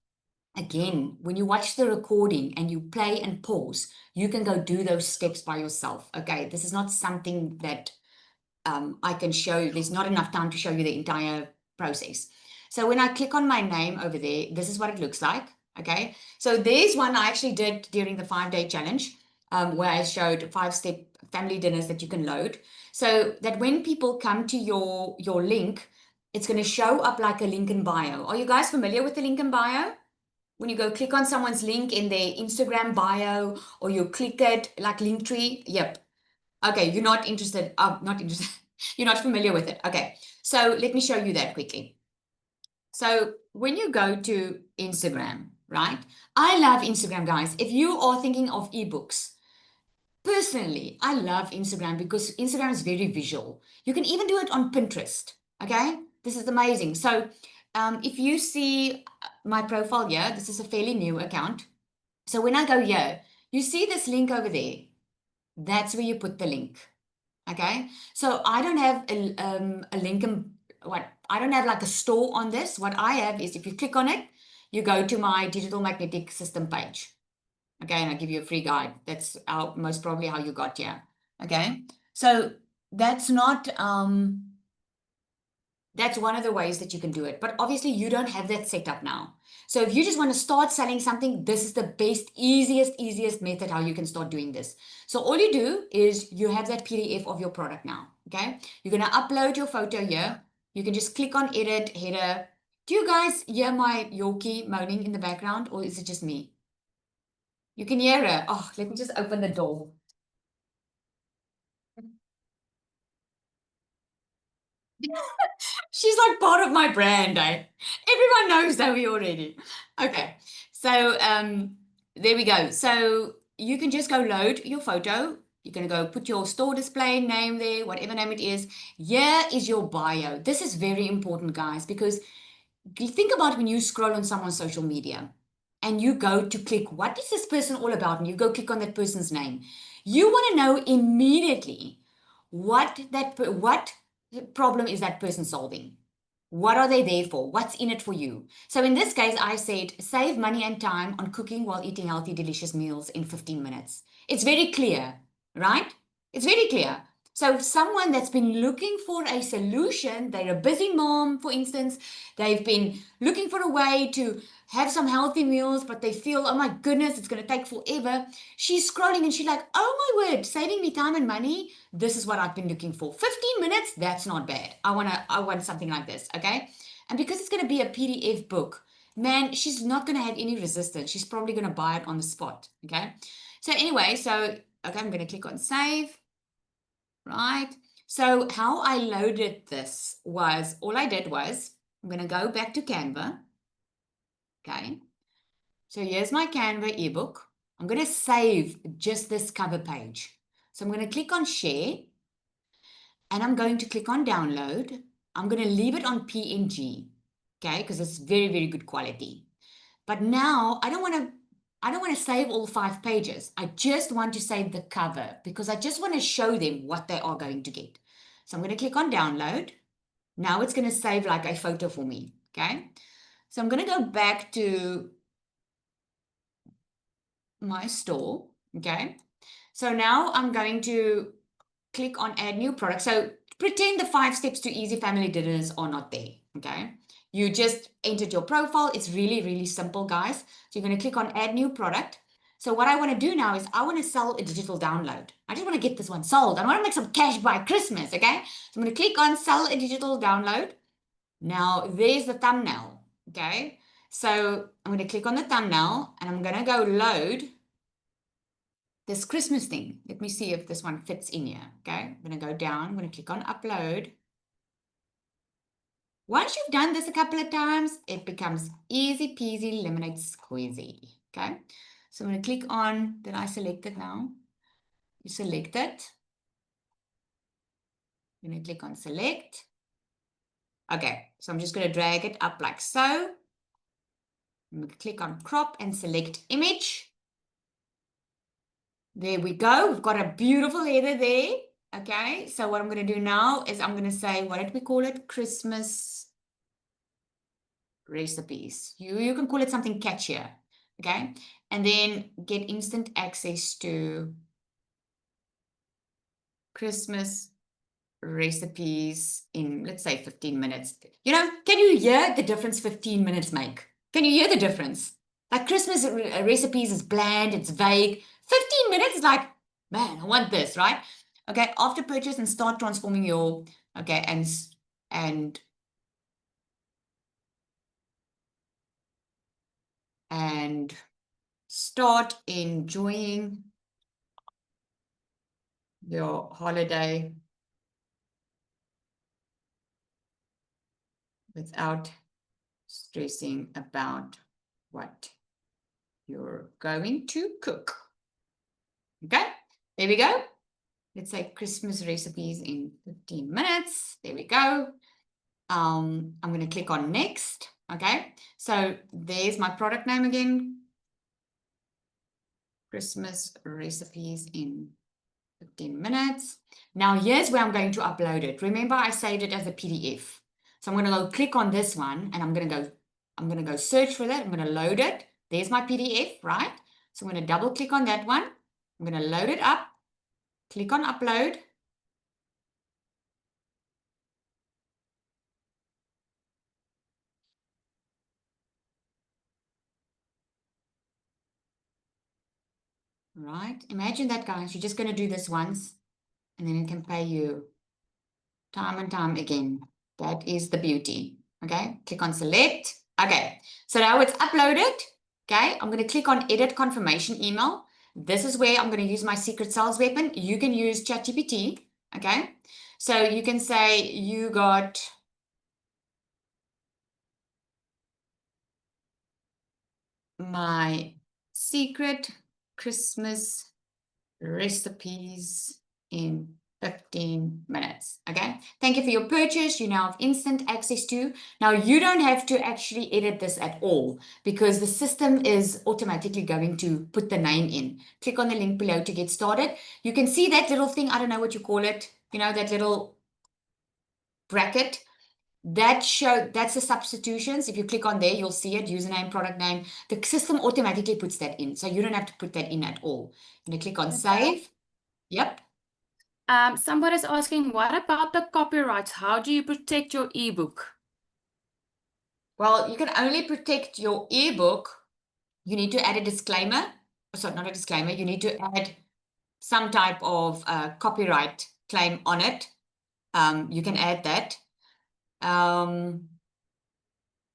Again, when you watch the recording and you play and pause, you can go do those steps by yourself. Okay, this is not something that I can show you. There's not enough time to show you the entire process. So when I click on my name over there, this is what it looks like. Okay, so there's one I actually did during the 5-day challenge where I showed 5-step family dinners that you can load. So that when people come to your link, it's going to show up like a link in bio. Are you guys familiar with the link in bio? When you go click on someone's link in their Instagram bio, or you click it like Linktree. Yep. Okay, you're not interested. Not interested. You're not familiar with it. Okay, so let me show you that quickly. So when you go to Instagram, right? I love Instagram, guys. If you are thinking of ebooks, personally, I love Instagram because Instagram is very visual. You can even do it on Pinterest, okay? This is amazing. So if you see my profile here, this is a fairly new account. So when I go here, you see this link over there. That's where you put the link, okay? So I don't have a link in what I don't have like a store on this. What I have is if you click on it, you go to my digital magnetic system page. Okay, and I give you a free guide. That's most probably how you got here. Okay, so that's not that's one of the ways that you can do it. But obviously you don't have that set up now. So if you just want to start selling something, this is the best, easiest method how you can start doing this. So all you do is you have that PDF of your product now. Okay, you're going to upload your photo here. You can just click on edit header. Do you guys hear my Yorkie moaning in the background, or is it just me? You can hear her. Oh, let me just open the door. She's like part of my brand, eh? Everyone knows Zoe already. Okay, so there we go. So you can just go load your photo. You're going to go put your store display name there, whatever name it is. Here is your bio. This is very important, guys, because you think about when you scroll on someone's social media and you go to click, what is this person all about? And you go click on that person's name. You want to know immediately what problem is that person solving? What are they there for? What's in it for you? So in this case, I said, save money and time on cooking while eating healthy, delicious meals in 15 minutes. It's very clear, right? It's very clear. So someone that's been looking for a solution, they're a busy mom, for instance, they've been looking for a way to have some healthy meals, but they feel, oh my goodness, it's going to take forever. She's scrolling and she's like, oh my word, saving me time and money. This is what I've been looking for. 15 minutes, that's not bad. I want something like this, okay? And because it's going to be a PDF book, man, she's not going to have any resistance. She's probably going to buy it on the spot, okay? So anyway, okay, I'm going to click on save. Right. So how I loaded this was, all I did was, I'm going to go back to Canva. Okay. So here's my Canva ebook. I'm going to save just this cover page. So I'm going to click on share and I'm going to click on download. I'm going to leave it on PNG. Okay. Because it's very, very good quality. But now I don't want to save all 5 pages. I just want to save the cover because I just want to show them what they are going to get. So I'm going to click on download. Now it's going to save like a photo for me. Okay. So I'm going to go back to my store. Okay. So now I'm going to click on add new product. So pretend the 5 steps to easy family dinners are not there. Okay. You just entered your profile. It's really, really simple, guys. So you're going to click on add new product. So what I want to do now is I want to sell a digital download. I just want to get this one sold. I want to make some cash by Christmas, okay? So I'm going to click on sell a digital download. Now there's the thumbnail, okay? So I'm going to click on the thumbnail and I'm going to go load this Christmas thing. Let me see if this one fits in here, okay? I'm going to go down. I'm going to click on upload. Once you've done this a couple of times, it becomes easy peasy lemonade squeezy, okay? So I'm going to click on, did I select it now? You select it. I'm going to click on select. Okay, so I'm just going to drag it up like so. I'm going to click on crop and select image. There we go. We've got a beautiful header there. Okay, so what I'm going to do now is I'm going to say, what did we call it? Christmas recipes. You can call it something catchier. Okay, and then get instant access to Christmas recipes in, let's say, 15 minutes. You know, can you hear the difference 15 minutes make? Can you hear the difference? Like Christmas recipes is bland, it's vague. 15 minutes is like, man, I want this, right? Okay, after purchase and start transforming your, okay, and start enjoying your holiday without stressing about what you're going to cook. Okay, there we go. Let's say Christmas recipes in 15 minutes. There we go. I'm going to click on next. Okay, so there's my product name again. Christmas recipes in 15 minutes. Now here's where I'm going to upload it. Remember I saved it as a PDF. So I'm going to go click on this one and I'm going to go search for that. I'm going to load it. There's my PDF, right? So I'm going to double click on that one. I'm going to load it up. Click on upload. Right. Imagine that, guys. You're just going to do this once and then it can pay you time and time again. That is the beauty. Okay. Click on select. Okay. So now it's uploaded. Okay. I'm going to click on edit confirmation email. This is where I'm going to use my secret sales weapon. You can use ChatGPT. Okay. So you can say you got my secret Christmas recipes in 15 minutes. Okay. Thank you for your purchase. You now have instant access to. Now you don't have to actually edit this at all because the system is automatically going to put the name in. Click on the link below to get started. You can see that little thing. I don't know what you call it. You know, that little bracket. That's the substitutions. If you click on there, you'll see it, username, product name. The system automatically puts that in. So you don't have to put that in at all. I'm going to click on save. Yep. Somebody's asking, what about the copyrights? How do you protect your ebook? Well, you can only protect your ebook. You need to add a disclaimer. Sorry, not a disclaimer. You need to add some type of copyright claim on it. You can add that.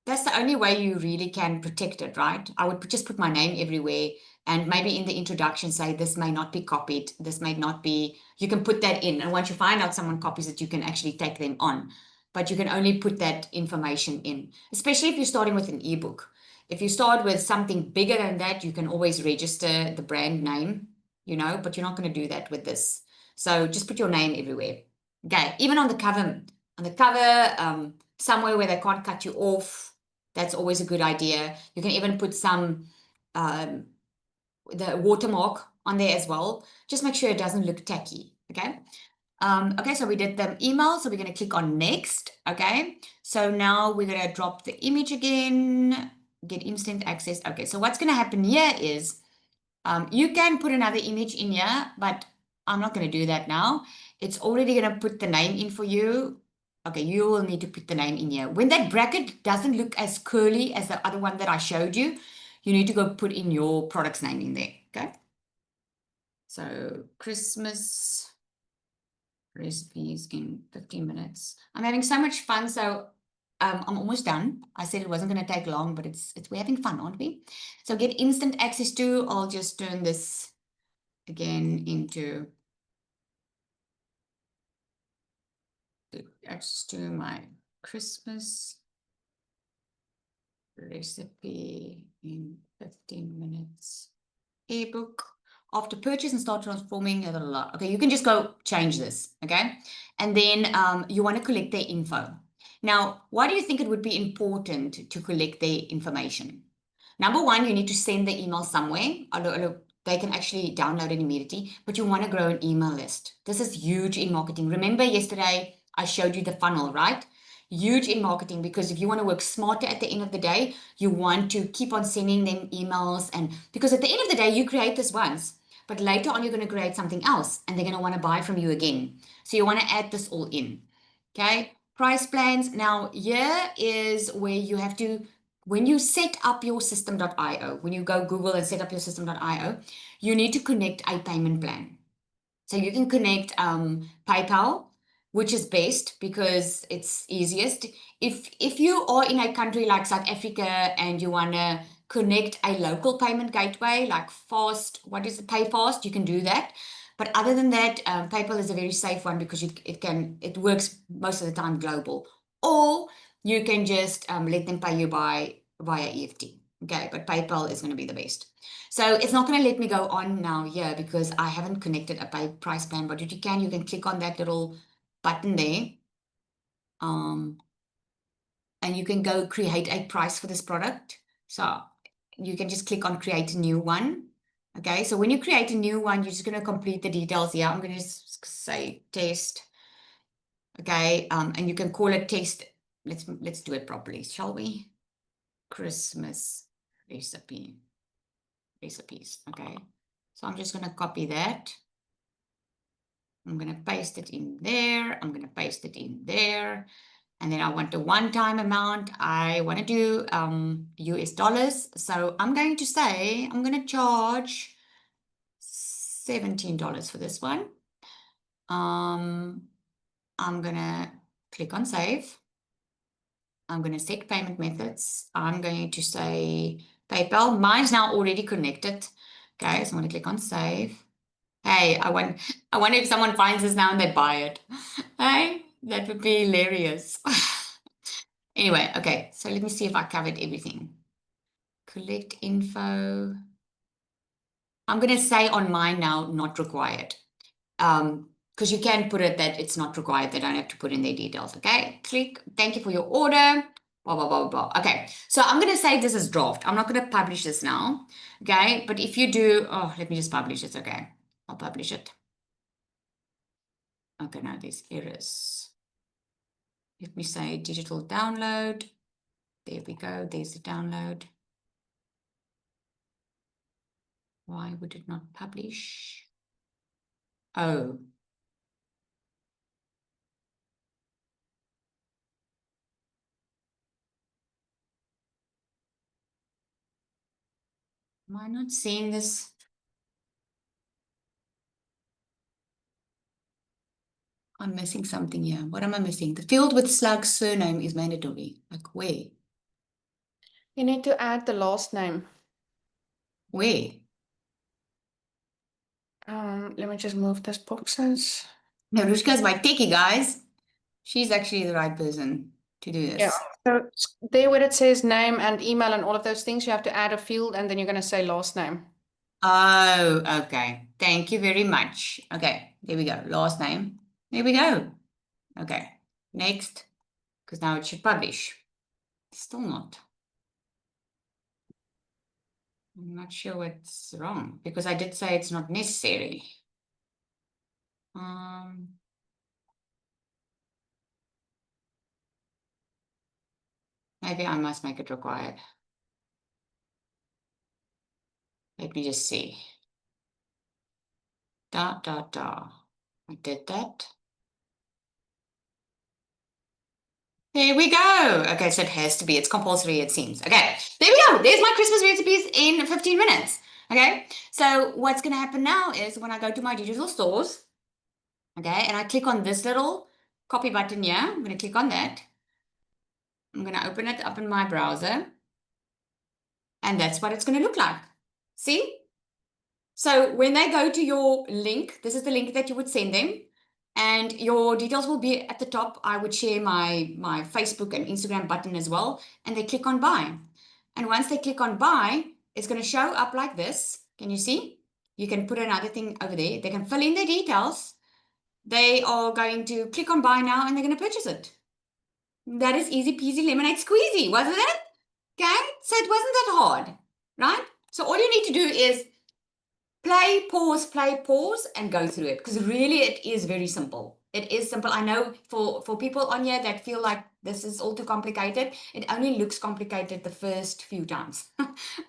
That's the only way you really can protect it, right? I would just put my name everywhere and maybe in the introduction say this may not be copied, this may not be, you can put that in. And once you find out someone copies it, you can actually take them on. But you can only put that information in, especially if you're starting with an ebook. If you start with something bigger than that, you can always register the brand name, you know, but you're not going to do that with this. So just put your name everywhere. Okay, even on the cover, somewhere where they can't cut you off. That's always a good idea. You can even put some, the watermark on there as well. Just make sure it doesn't look tacky, okay? Okay, so we did the email, so we're going to click on next, okay? So now we're going to drop the image again, get instant access. Okay, so what's going to happen here is you can put another image in here, but I'm not going to do that now. It's already going to put the name in for you. Okay, you will need to put the name in here. When that bracket doesn't look as curly as the other one that I showed you, you need to go put in your product's name in there, okay? So Christmas recipes in 15 minutes. I'm having so much fun, so I'm almost done. I said it wasn't going to take long, but we're having fun, aren't we? So get instant access to, I'll just turn this again into access to my Christmas recipe in 15 minutes ebook. After purchase and start transforming, blah, blah, blah. Okay, you can just go change this, okay? And then you want to collect their info. Now, why do you think it would be important to collect their information? Number one, you need to send the email somewhere. They can actually download it immediately, but you want to grow an email list. This is huge in marketing. Remember yesterday, I showed you the funnel, right? Huge in marketing, because if you want to work smarter at the end of the day, you want to keep on sending them emails. And because at the end of the day, you create this once, but later on, you're going to create something else and they're going to want to buy from you again. So you want to add this all in. Okay. Price plans. Now, here is where you have to, when you set up your system.io, when you go Google and set up your system.io, you need to connect a payment plan. So you can connect PayPal, which is best because it's easiest. If you are in a country like South Africa and you want to connect a local payment gateway like Fast, what is it, PayFast, you can do that. But other than that, PayPal is a very safe one because it works most of the time global. Or you can just let them pay you via EFT. Okay, but PayPal is going to be the best. So it's not going to let me go on now here because I haven't connected a price plan, but if you can click on that little button there. And you can go create a price for this product. So you can just click on create a new one. Okay, so when you create a new one, you're just going to complete the details here. I'm going to just say test. Okay, and you can call it test. Let's do it properly, shall we? Christmas recipes. Okay, so I'm just going to copy that. I'm going to paste it in there. I'm going to paste it in there. And then I want a one-time amount. I want to do US dollars. So I'm going to say, I'm going to charge $17 for this one. I'm going to click on save. I'm going to set payment methods. I'm going to say PayPal. Mine's now already connected. Okay, so I'm going to click on save. Hey, I wonder if someone finds this now and they buy it. Hey, that would be hilarious. Anyway, okay, so let me see if I covered everything. Collect info. I'm going to say on mine now, not required. Because you can put it that it's not required. They don't have to put in their details. Okay, click. Thank you for your order. Blah, blah, blah, blah. Okay, so I'm going to say this is draft. I'm not going to publish this now. Okay, but if you do, oh, let me just publish it. Okay, I'll publish it. Okay, now there's errors. Let me say digital download. There we go. There's the download. Why would it not publish? Oh. Am I not seeing this? I'm missing something here. What am I missing? The field with slug's surname is mandatory. Like where? You need to add the last name. Where? Let me just move these boxes. No, Rushka's my techie, guys. She's actually the right person to do this. Yeah. So there where it says name and email and all of those things, you have to add a field and then you're going to say last name. Oh, okay. Thank you very much. Okay, there we go. Last name. There we go. Okay, next. Because now it should publish. Still not. I'm not sure what's wrong because I did say it's not necessary. Maybe I must make it required. Let me just see. I did that. There we go. Okay, so it has to be. It's compulsory, it seems. Okay, there we go. There's my Christmas recipes in 15 minutes. Okay, so what's going to happen now is when I go to my digital stores, okay, and I click on this little copy button here, I'm going to click on that. I'm going to open it up in my browser. And that's what it's going to look like. See? So when they go to your link, this is the link that you would send them. And your details will be at the top. I would share my Facebook and Instagram button as well. And they click on buy. And once they click on buy, it's going to show up like this. Can you see? You can put another thing over there. They can fill in their details. They are going to click on buy now and they're going to purchase it. That is easy peasy lemonade squeezy, wasn't it? Okay, so it wasn't that hard, right? So all you need to do is play, pause, and go through it. Because really, it is very simple. It is simple. I know for people on here that feel like this is all too complicated, it only looks complicated the first few times.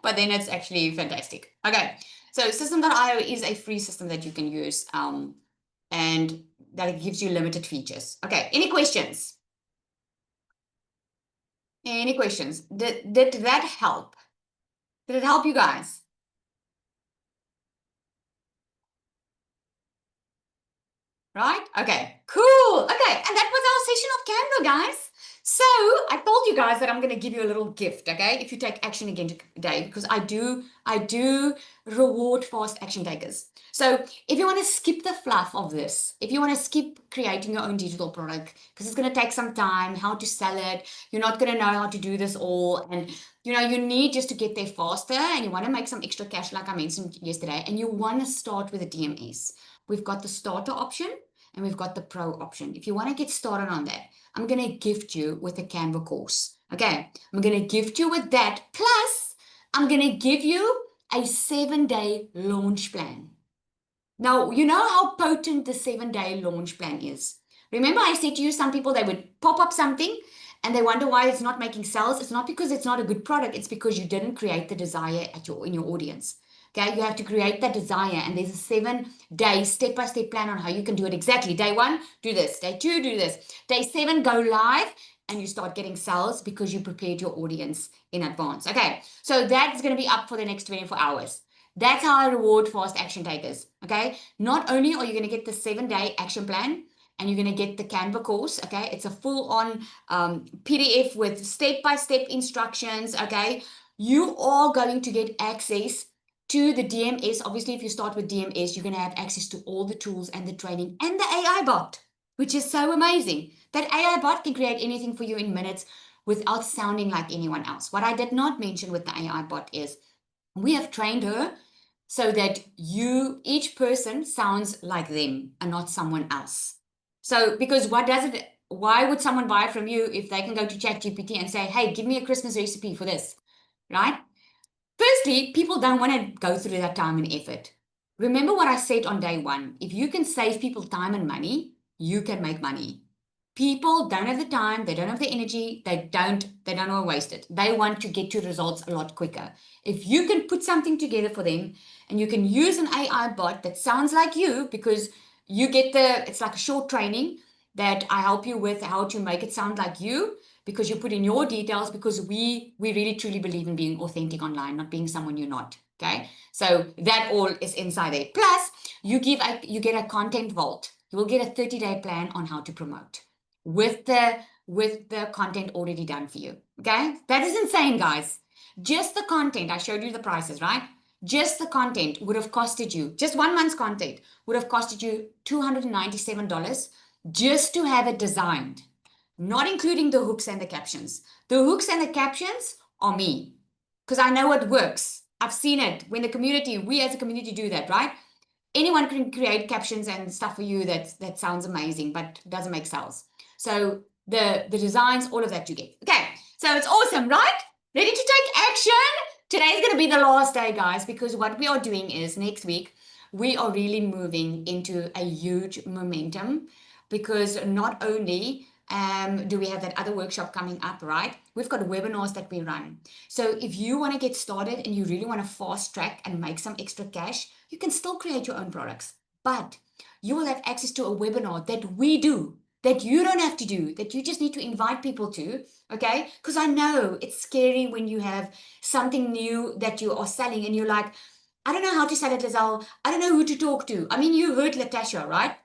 But then it's actually fantastic. Okay, so System.io is a free system that you can use. And that gives you limited features. Okay, any questions? Any questions? Did that help? Did it help you guys? Right? Okay, cool. Okay, and that was our session of Canva, guys. So I told you guys that I'm going to give you a little gift, okay? If you take action again today, because I do reward fast action takers. So if you want to skip the fluff of this, if you want to skip creating your own digital product, because it's going to take some time, how to sell it, you're not going to know how to do this all, and you know, you need just to get there faster, and you want to make some extra cash, like I mentioned yesterday, and you want to start with a DMS. We've got the starter option and we've got the pro option. If you want to get started on that, I'm going to gift you with a Canva course. Okay, I'm going to gift you with that. Plus, I'm going to give you a 7-day launch plan. Now, you know how potent the 7-day launch plan is. Remember I said to you, some people, they would pop up something and they wonder why it's not making sales. It's not because it's not a good product. It's because you didn't create the desire in your audience. Okay, you have to create that desire, and there's a 7-day step-by-step plan on how you can do it exactly. Day 1, do this. Day 2, do this. Day 7, go live, and you start getting sales because you prepared your audience in advance. Okay, so that's going to be up for the next 24 hours. That's how I reward fast action takers. Okay, not only are you going to get the 7-day action plan, and you're going to get the Canva course. Okay, it's a full-on PDF with step-by-step instructions. Okay, you are going to get access to the DMS. Obviously, if you start with DMS, you're going to have access to all the tools and the training and the AI bot, which is so amazing. That AI bot can create anything for you in minutes without sounding like anyone else. What I did not mention with the AI bot is we have trained her so that each person sounds like them and not someone else. So, because why would someone buy from you if they can go to ChatGPT and say, hey, give me a Christmas recipe for this, right? Firstly, people don't want to go through that time and effort. Remember what I said on day 1. If you can save people time and money, you can make money. People don't have the time, they don't have the energy, they don't want to waste it. They want to get to results a lot quicker. If you can put something together for them and you can use an AI bot that sounds like you, because you get it's like a short training that I help you with how to make it sound like you, because you put in your details, because we really truly believe in being authentic online, not being someone you're not. Okay, so that all is inside there. Plus, you get a content vault. You will get a 30-day plan on how to promote with the content already done for you. Okay, that is insane, guys. Just the content, I showed you the prices, right? Just the content would have costed you, just 1 month's content would have costed you $297 just to have it designed, not including the hooks and the captions. The hooks and the captions are me, because I know it works. I've seen it when we as a community do that, right? Anyone can create captions and stuff for you that sounds amazing, but doesn't make sales. So the designs, all of that you get. Okay, so it's awesome, right? Ready to take action? Today's going to be the last day, guys, because what we are doing is next week, we are really moving into a huge momentum, because not only do we have that other workshop coming up, right? We've got webinars that we run. So if you want to get started and you really want to fast track and make some extra cash, you can still create your own products, but you will have access to a webinar that we do, that you don't have to do, that you just need to invite people to, okay? Because I know it's scary when you have something new that you are selling and you're like, I don't know how to sell it, Lizelle. I don't know who to talk to. I mean, you heard Latasha, right?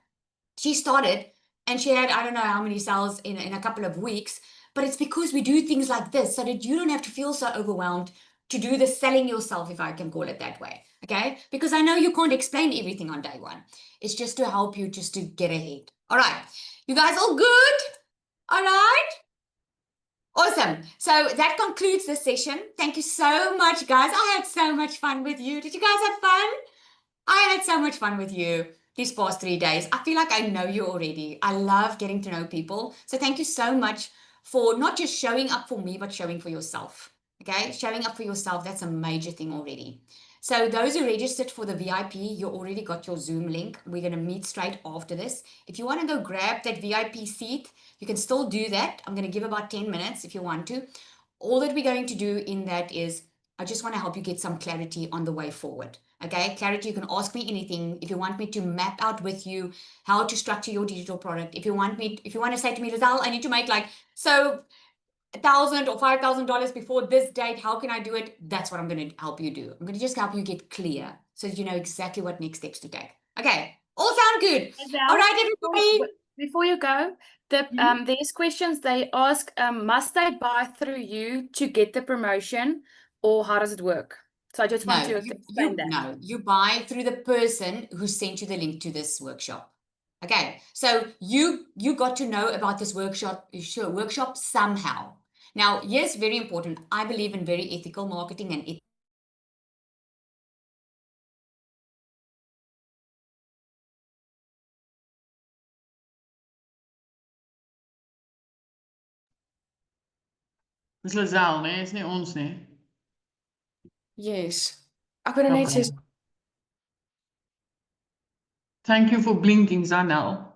She started and she had, I don't know how many sales in a couple of weeks, but it's because we do things like this so that you don't have to feel so overwhelmed to do the selling yourself, if I can call it that way, okay? Because I know you can't explain everything on day 1. It's just to help you just to get ahead. All right, you guys all good? All right? Awesome. So that concludes the session. Thank you so much, guys. I had so much fun with you. Did you guys have fun? I had so much fun with you these past 3 days. I feel like I know you already. I love getting to know people. So thank you so much for not just showing up for me, but showing for yourself. Okay, showing up for yourself, that's a major thing already. So those who registered for the VIP, you already got your Zoom link. We're going to meet straight after this. If you want to go grab that VIP seat, you can still do that. I'm going to give about 10 minutes if you want to. All that we're going to do in that is I just want to help you get some clarity on the way forward. Okay, clarity, you can ask me anything. If you want me to map out with you how to structure your digital product, if you want to say to me, Lizelle, I need to make like $1,000 or $5,000 before this date, how can I do it? That's what I'm going to help you do. I'm going to just help you get clear so that you know exactly what next steps to take. Okay, all sound good. Lizelle, All right, everybody. Before you go, there's questions they ask, must they buy through you to get the promotion, or how does it work? So I just want No, to explain that. you buy through the person who sent you the link to this workshop. Okay, so you got to know about this workshop somehow. Now, yes, very important. I believe in very ethical marketing and Dis Lazel, né? Is nie ons nie. Yes. Ek wil net sê Okay. Thank you for blinking, Zanel.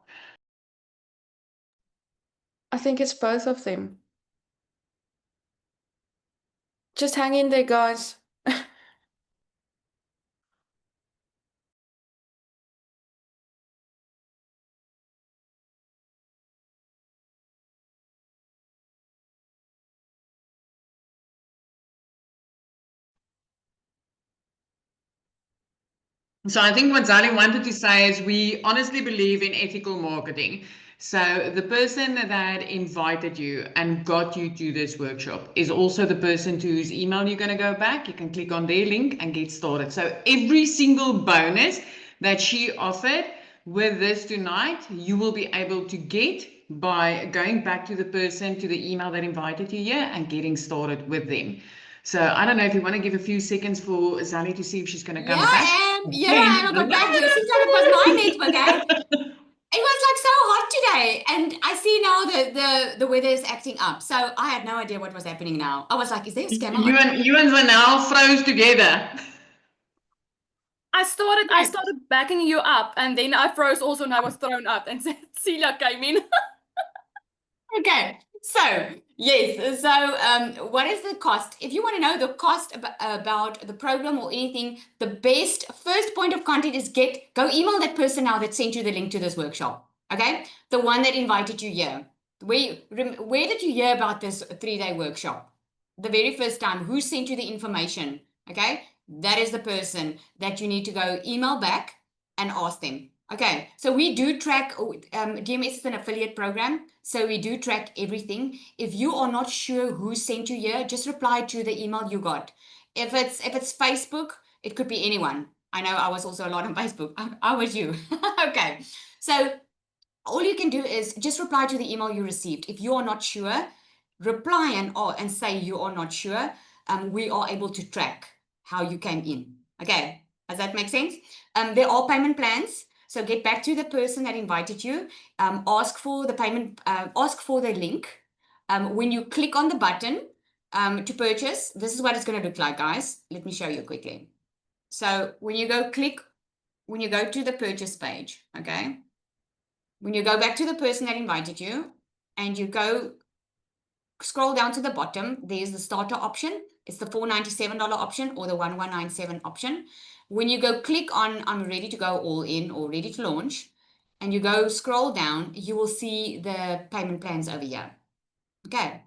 I think it's both of them. Just hang in there, guys. So I think what Zali wanted to say is we honestly believe in ethical marketing. So the person that invited you and got you to this workshop is also the person to whose email you're going to go back. You can click on their link and get started. So every single bonus that she offered with this tonight, you will be able to get by going back to the person, to the email that invited you here and getting started with them. So I don't know if you want to give a few seconds for Zali to see if she's going to come back. I got back. It seems like it was my network, eh? It was like so hot today, and I see now the weather is acting up. So I had no idea what was happening now. I was like, is there a scammer? You and Zanel froze together. I started backing you up, and then I froze also, and I was thrown up, and Celia came in. Okay, so yes, so what is the cost? If you want to know the cost about the program or anything, the best first point of contact is go email that person now that sent you the link to this workshop. Okay, the one that invited you here. Where did you hear about this 3-day workshop? The very first time, who sent you the information? Okay, that is the person that you need to go email back and ask them. Okay, so we do track, DMS is an affiliate program, so we do track everything. If you are not sure who sent you here, just reply to the email you got. If it's Facebook, it could be anyone. I know I was also a lot on Facebook. I was you. Okay, so all you can do is just reply to the email you received. If you are not sure, reply and say you are not sure. We are able to track how you came in. Okay, does that make sense? There are payment plans. So get back to the person that invited you, ask for the payment, ask for the link. When you click on the button to purchase, this is what it's going to look like, guys. Let me show you quickly. So when you go to the purchase page, okay, when you go back to the person that invited you and you go scroll down to the bottom, there's the starter option. It's the $497 option or the $1197 option. When you go click on I'm ready to go all in or ready to launch, and you go scroll down, you will see the payment plans over here. Okay.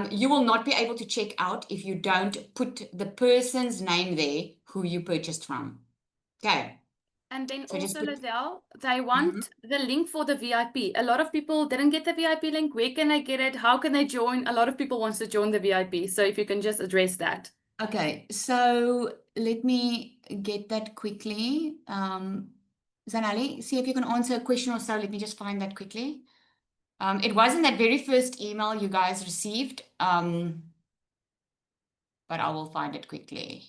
You will not be able to check out if you don't put the person's name there who you purchased from. Okay. And then So just also, put- Lizelle, they want the link for the VIP. A lot of people didn't get the VIP link. Where can they get it? How can they join? A lot of people wants to join the VIP. So if you can just address that. Okay, so let me get that quickly. Zanali, see if you can answer a question or so. Let me just find that quickly. It wasn't that very first email you guys received, but I will find it quickly.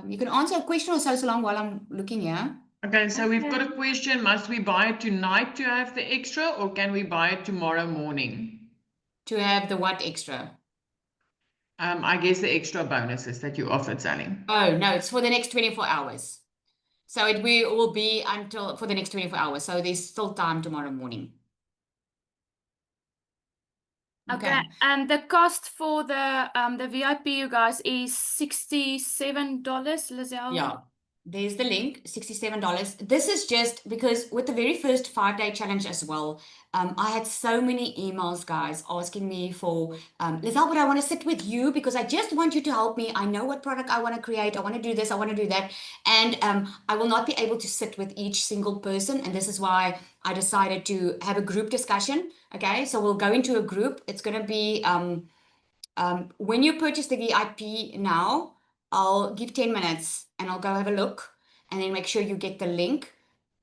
You can answer a question or so long while I'm looking here. Okay, so we've got a question. Must we buy it tonight to have the extra, or can we buy it tomorrow morning? To have the what extra? I guess the extra bonuses that you offered, Sally. Oh, no, it's for the next 24 hours. So it will be until for the next 24 hours. So there's still time tomorrow morning. Okay. And the cost for the VIP, you guys, is $67, Lizelle? Yeah. There's the link, $67. This is just because with the very first 5-day challenge as well, I had so many emails, guys, asking me for, Lizelle, but I want to sit with you because I just want you to help me. I know what product I want to create. I want to do this. I want to do that. And I will not be able to sit with each single person. And this is why I decided to have a group discussion. Okay, so we'll go into a group. It's going to be when you purchase the VIP now, I'll give 10 minutes and I'll go have a look and then make sure you get the link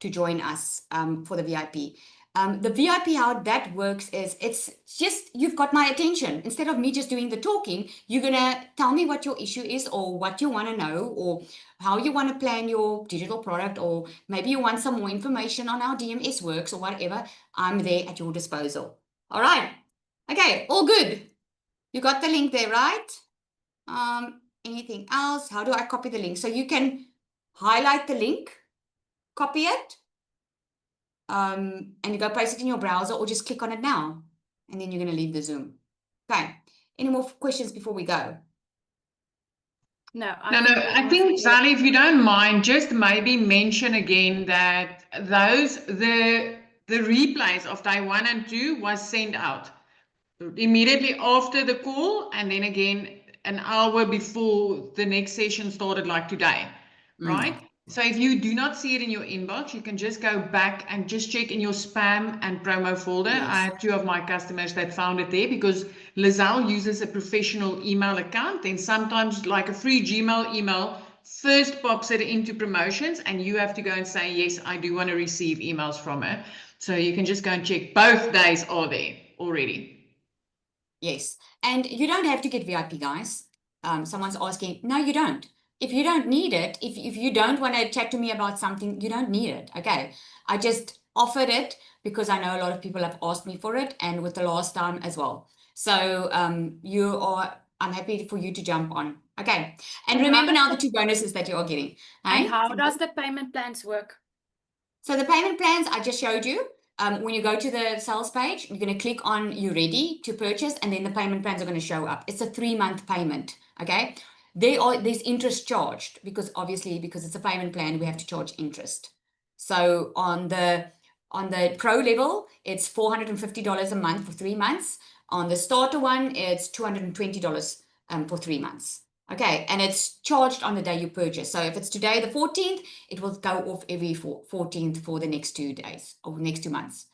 to join us for the VIP. The VIP, how that works is it's just you've got my attention. Instead of me just doing the talking, you're going to tell me what your issue is or what you want to know or how you want to plan your digital product, or maybe you want some more information on how DMS works or whatever. I'm there at your disposal. All right. Okay, all good. You got the link there, right? Anything else? How do I copy the link? So you can highlight the link, copy it, and you go paste it in your browser or just click on it now. And then you're going to leave the Zoom. Okay. Any more questions before we go? No, I think, Sally, if you don't mind, just maybe mention again that the replays of day 1 and 2 was sent out immediately after the call, and then again an hour before the next session started, like today, right? So if you do not see it in your inbox, you can just go back and just check in your spam and promo folder. Yes. I had 2 of my customers that found it there because Lizelle uses a professional email account. Then sometimes like a free Gmail email first pops it into promotions and you have to go and say, yes, I do want to receive emails from her. So you can just go and check both days are there already. Yes. And you don't have to get VIP, guys. Someone's asking, no, you don't. If you don't need it, if you don't want to chat to me about something, you don't need it. Okay. I just offered it because I know a lot of people have asked me for it, and with the last time as well. So I'm happy for you to jump on. Okay. And remember now the 2 bonuses that you are getting. And Hey? how does the payment plans work? So the payment plans I just showed you. When you go to the sales page, you're going to click on you ready to purchase, and then the payment plans are going to show up. It's a 3-month payment. Okay. There's interest charged because it's a payment plan, we have to charge interest. So on the pro level, it's $450 a month for 3 months. On the starter one, it's $220 for 3 months. Okay, and it's charged on the day you purchase. So if it's today, the 14th, it will go off every 14th for the next 2 days or next 2 months.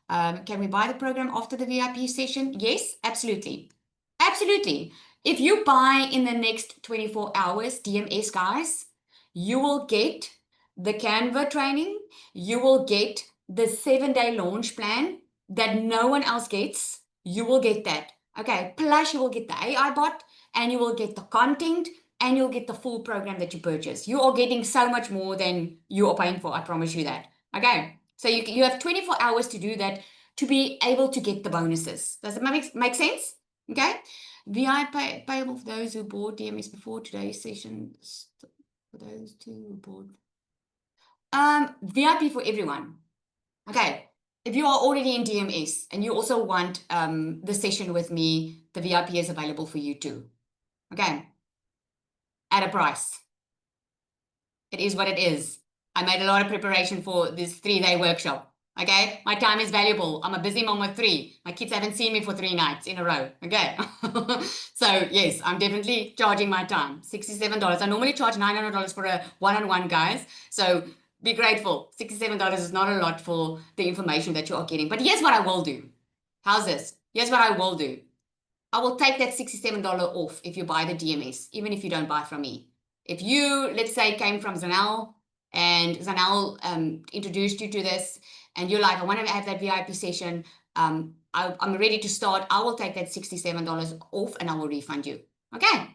Can we buy the program after the VIP session? Yes, absolutely. Absolutely. If you buy in the next 24 hours, DMS guys, you will get the Canva training. You will get the 7-day launch plan that no one else gets. You will get that. Okay, plus you will get the AI bot, and you will get the content, and you'll get the full program that you purchase. You are getting so much more than you are paying for. I promise you that. Okay. So you have 24 hours to do that, to be able to get the bonuses. Does it make sense? Okay. VI payable for those who bought DMS before today's session. For those who bought. VIP for everyone. Okay. If you are already in DMS and you also want the session with me, the VIP is available for you too. Okay. At a price. It is what it is. I made a lot of preparation for this 3-day workshop. Okay. My time is valuable. I'm a busy mom with 3. My kids haven't seen me for 3 nights in a row. Okay. So yes, I'm definitely charging my time. $67. I normally charge $900 for a one-on-one, guys. So be grateful. $67 is not a lot for the information that you are getting. But here's what I will do. How's this? Here's what I will do. I will take that $67 off if you buy the DMS, even if you don't buy from me. If you, let's say, came from Zanel and Zanel introduced you to this, and you're like, I want to have that VIP session, I'm ready to start, I will take that $67 off and I will refund you. Okay?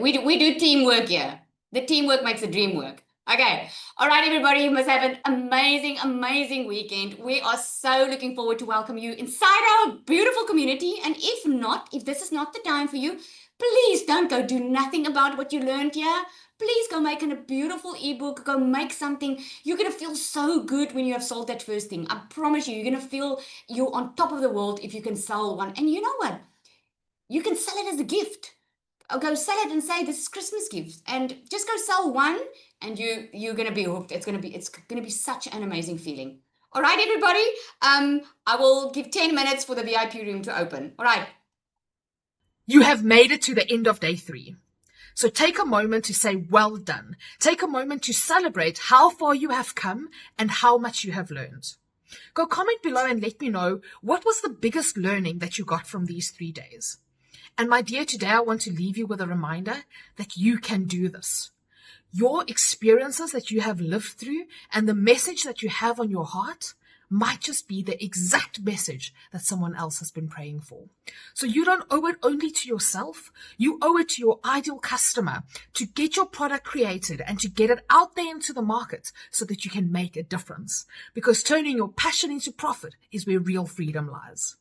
We do teamwork here. The teamwork makes the dream work. Okay. All right, everybody. You must have an amazing, amazing weekend. We are so looking forward to welcome you inside our beautiful community. And if this is not the time for you, please don't go do nothing about what you learned here. Please go make a beautiful ebook. Go make something. You're going to feel so good when you have sold that first thing. I promise you, you're going to feel you're on top of the world if you can sell one. And you know what? You can sell it as a gift. go sell it and say this is Christmas gifts, and just go sell one, and you're gonna be hooked. It's gonna be such an amazing feeling. All right, everybody. I will give 10 minutes for the VIP room to open. All right. You have made it to the end of day 3. So take a moment to say, well done. Take a moment to celebrate how far you have come and how much you have learned. Go comment below and let me know what was the biggest learning that you got from these 3 days. And my dear, today I want to leave you with a reminder that you can do this. Your experiences that you have lived through and the message that you have on your heart might just be the exact message that someone else has been praying for. So you don't owe it only to yourself. You owe it to your ideal customer to get your product created and to get it out there into the market so that you can make a difference. Because turning your passion into profit is where real freedom lies.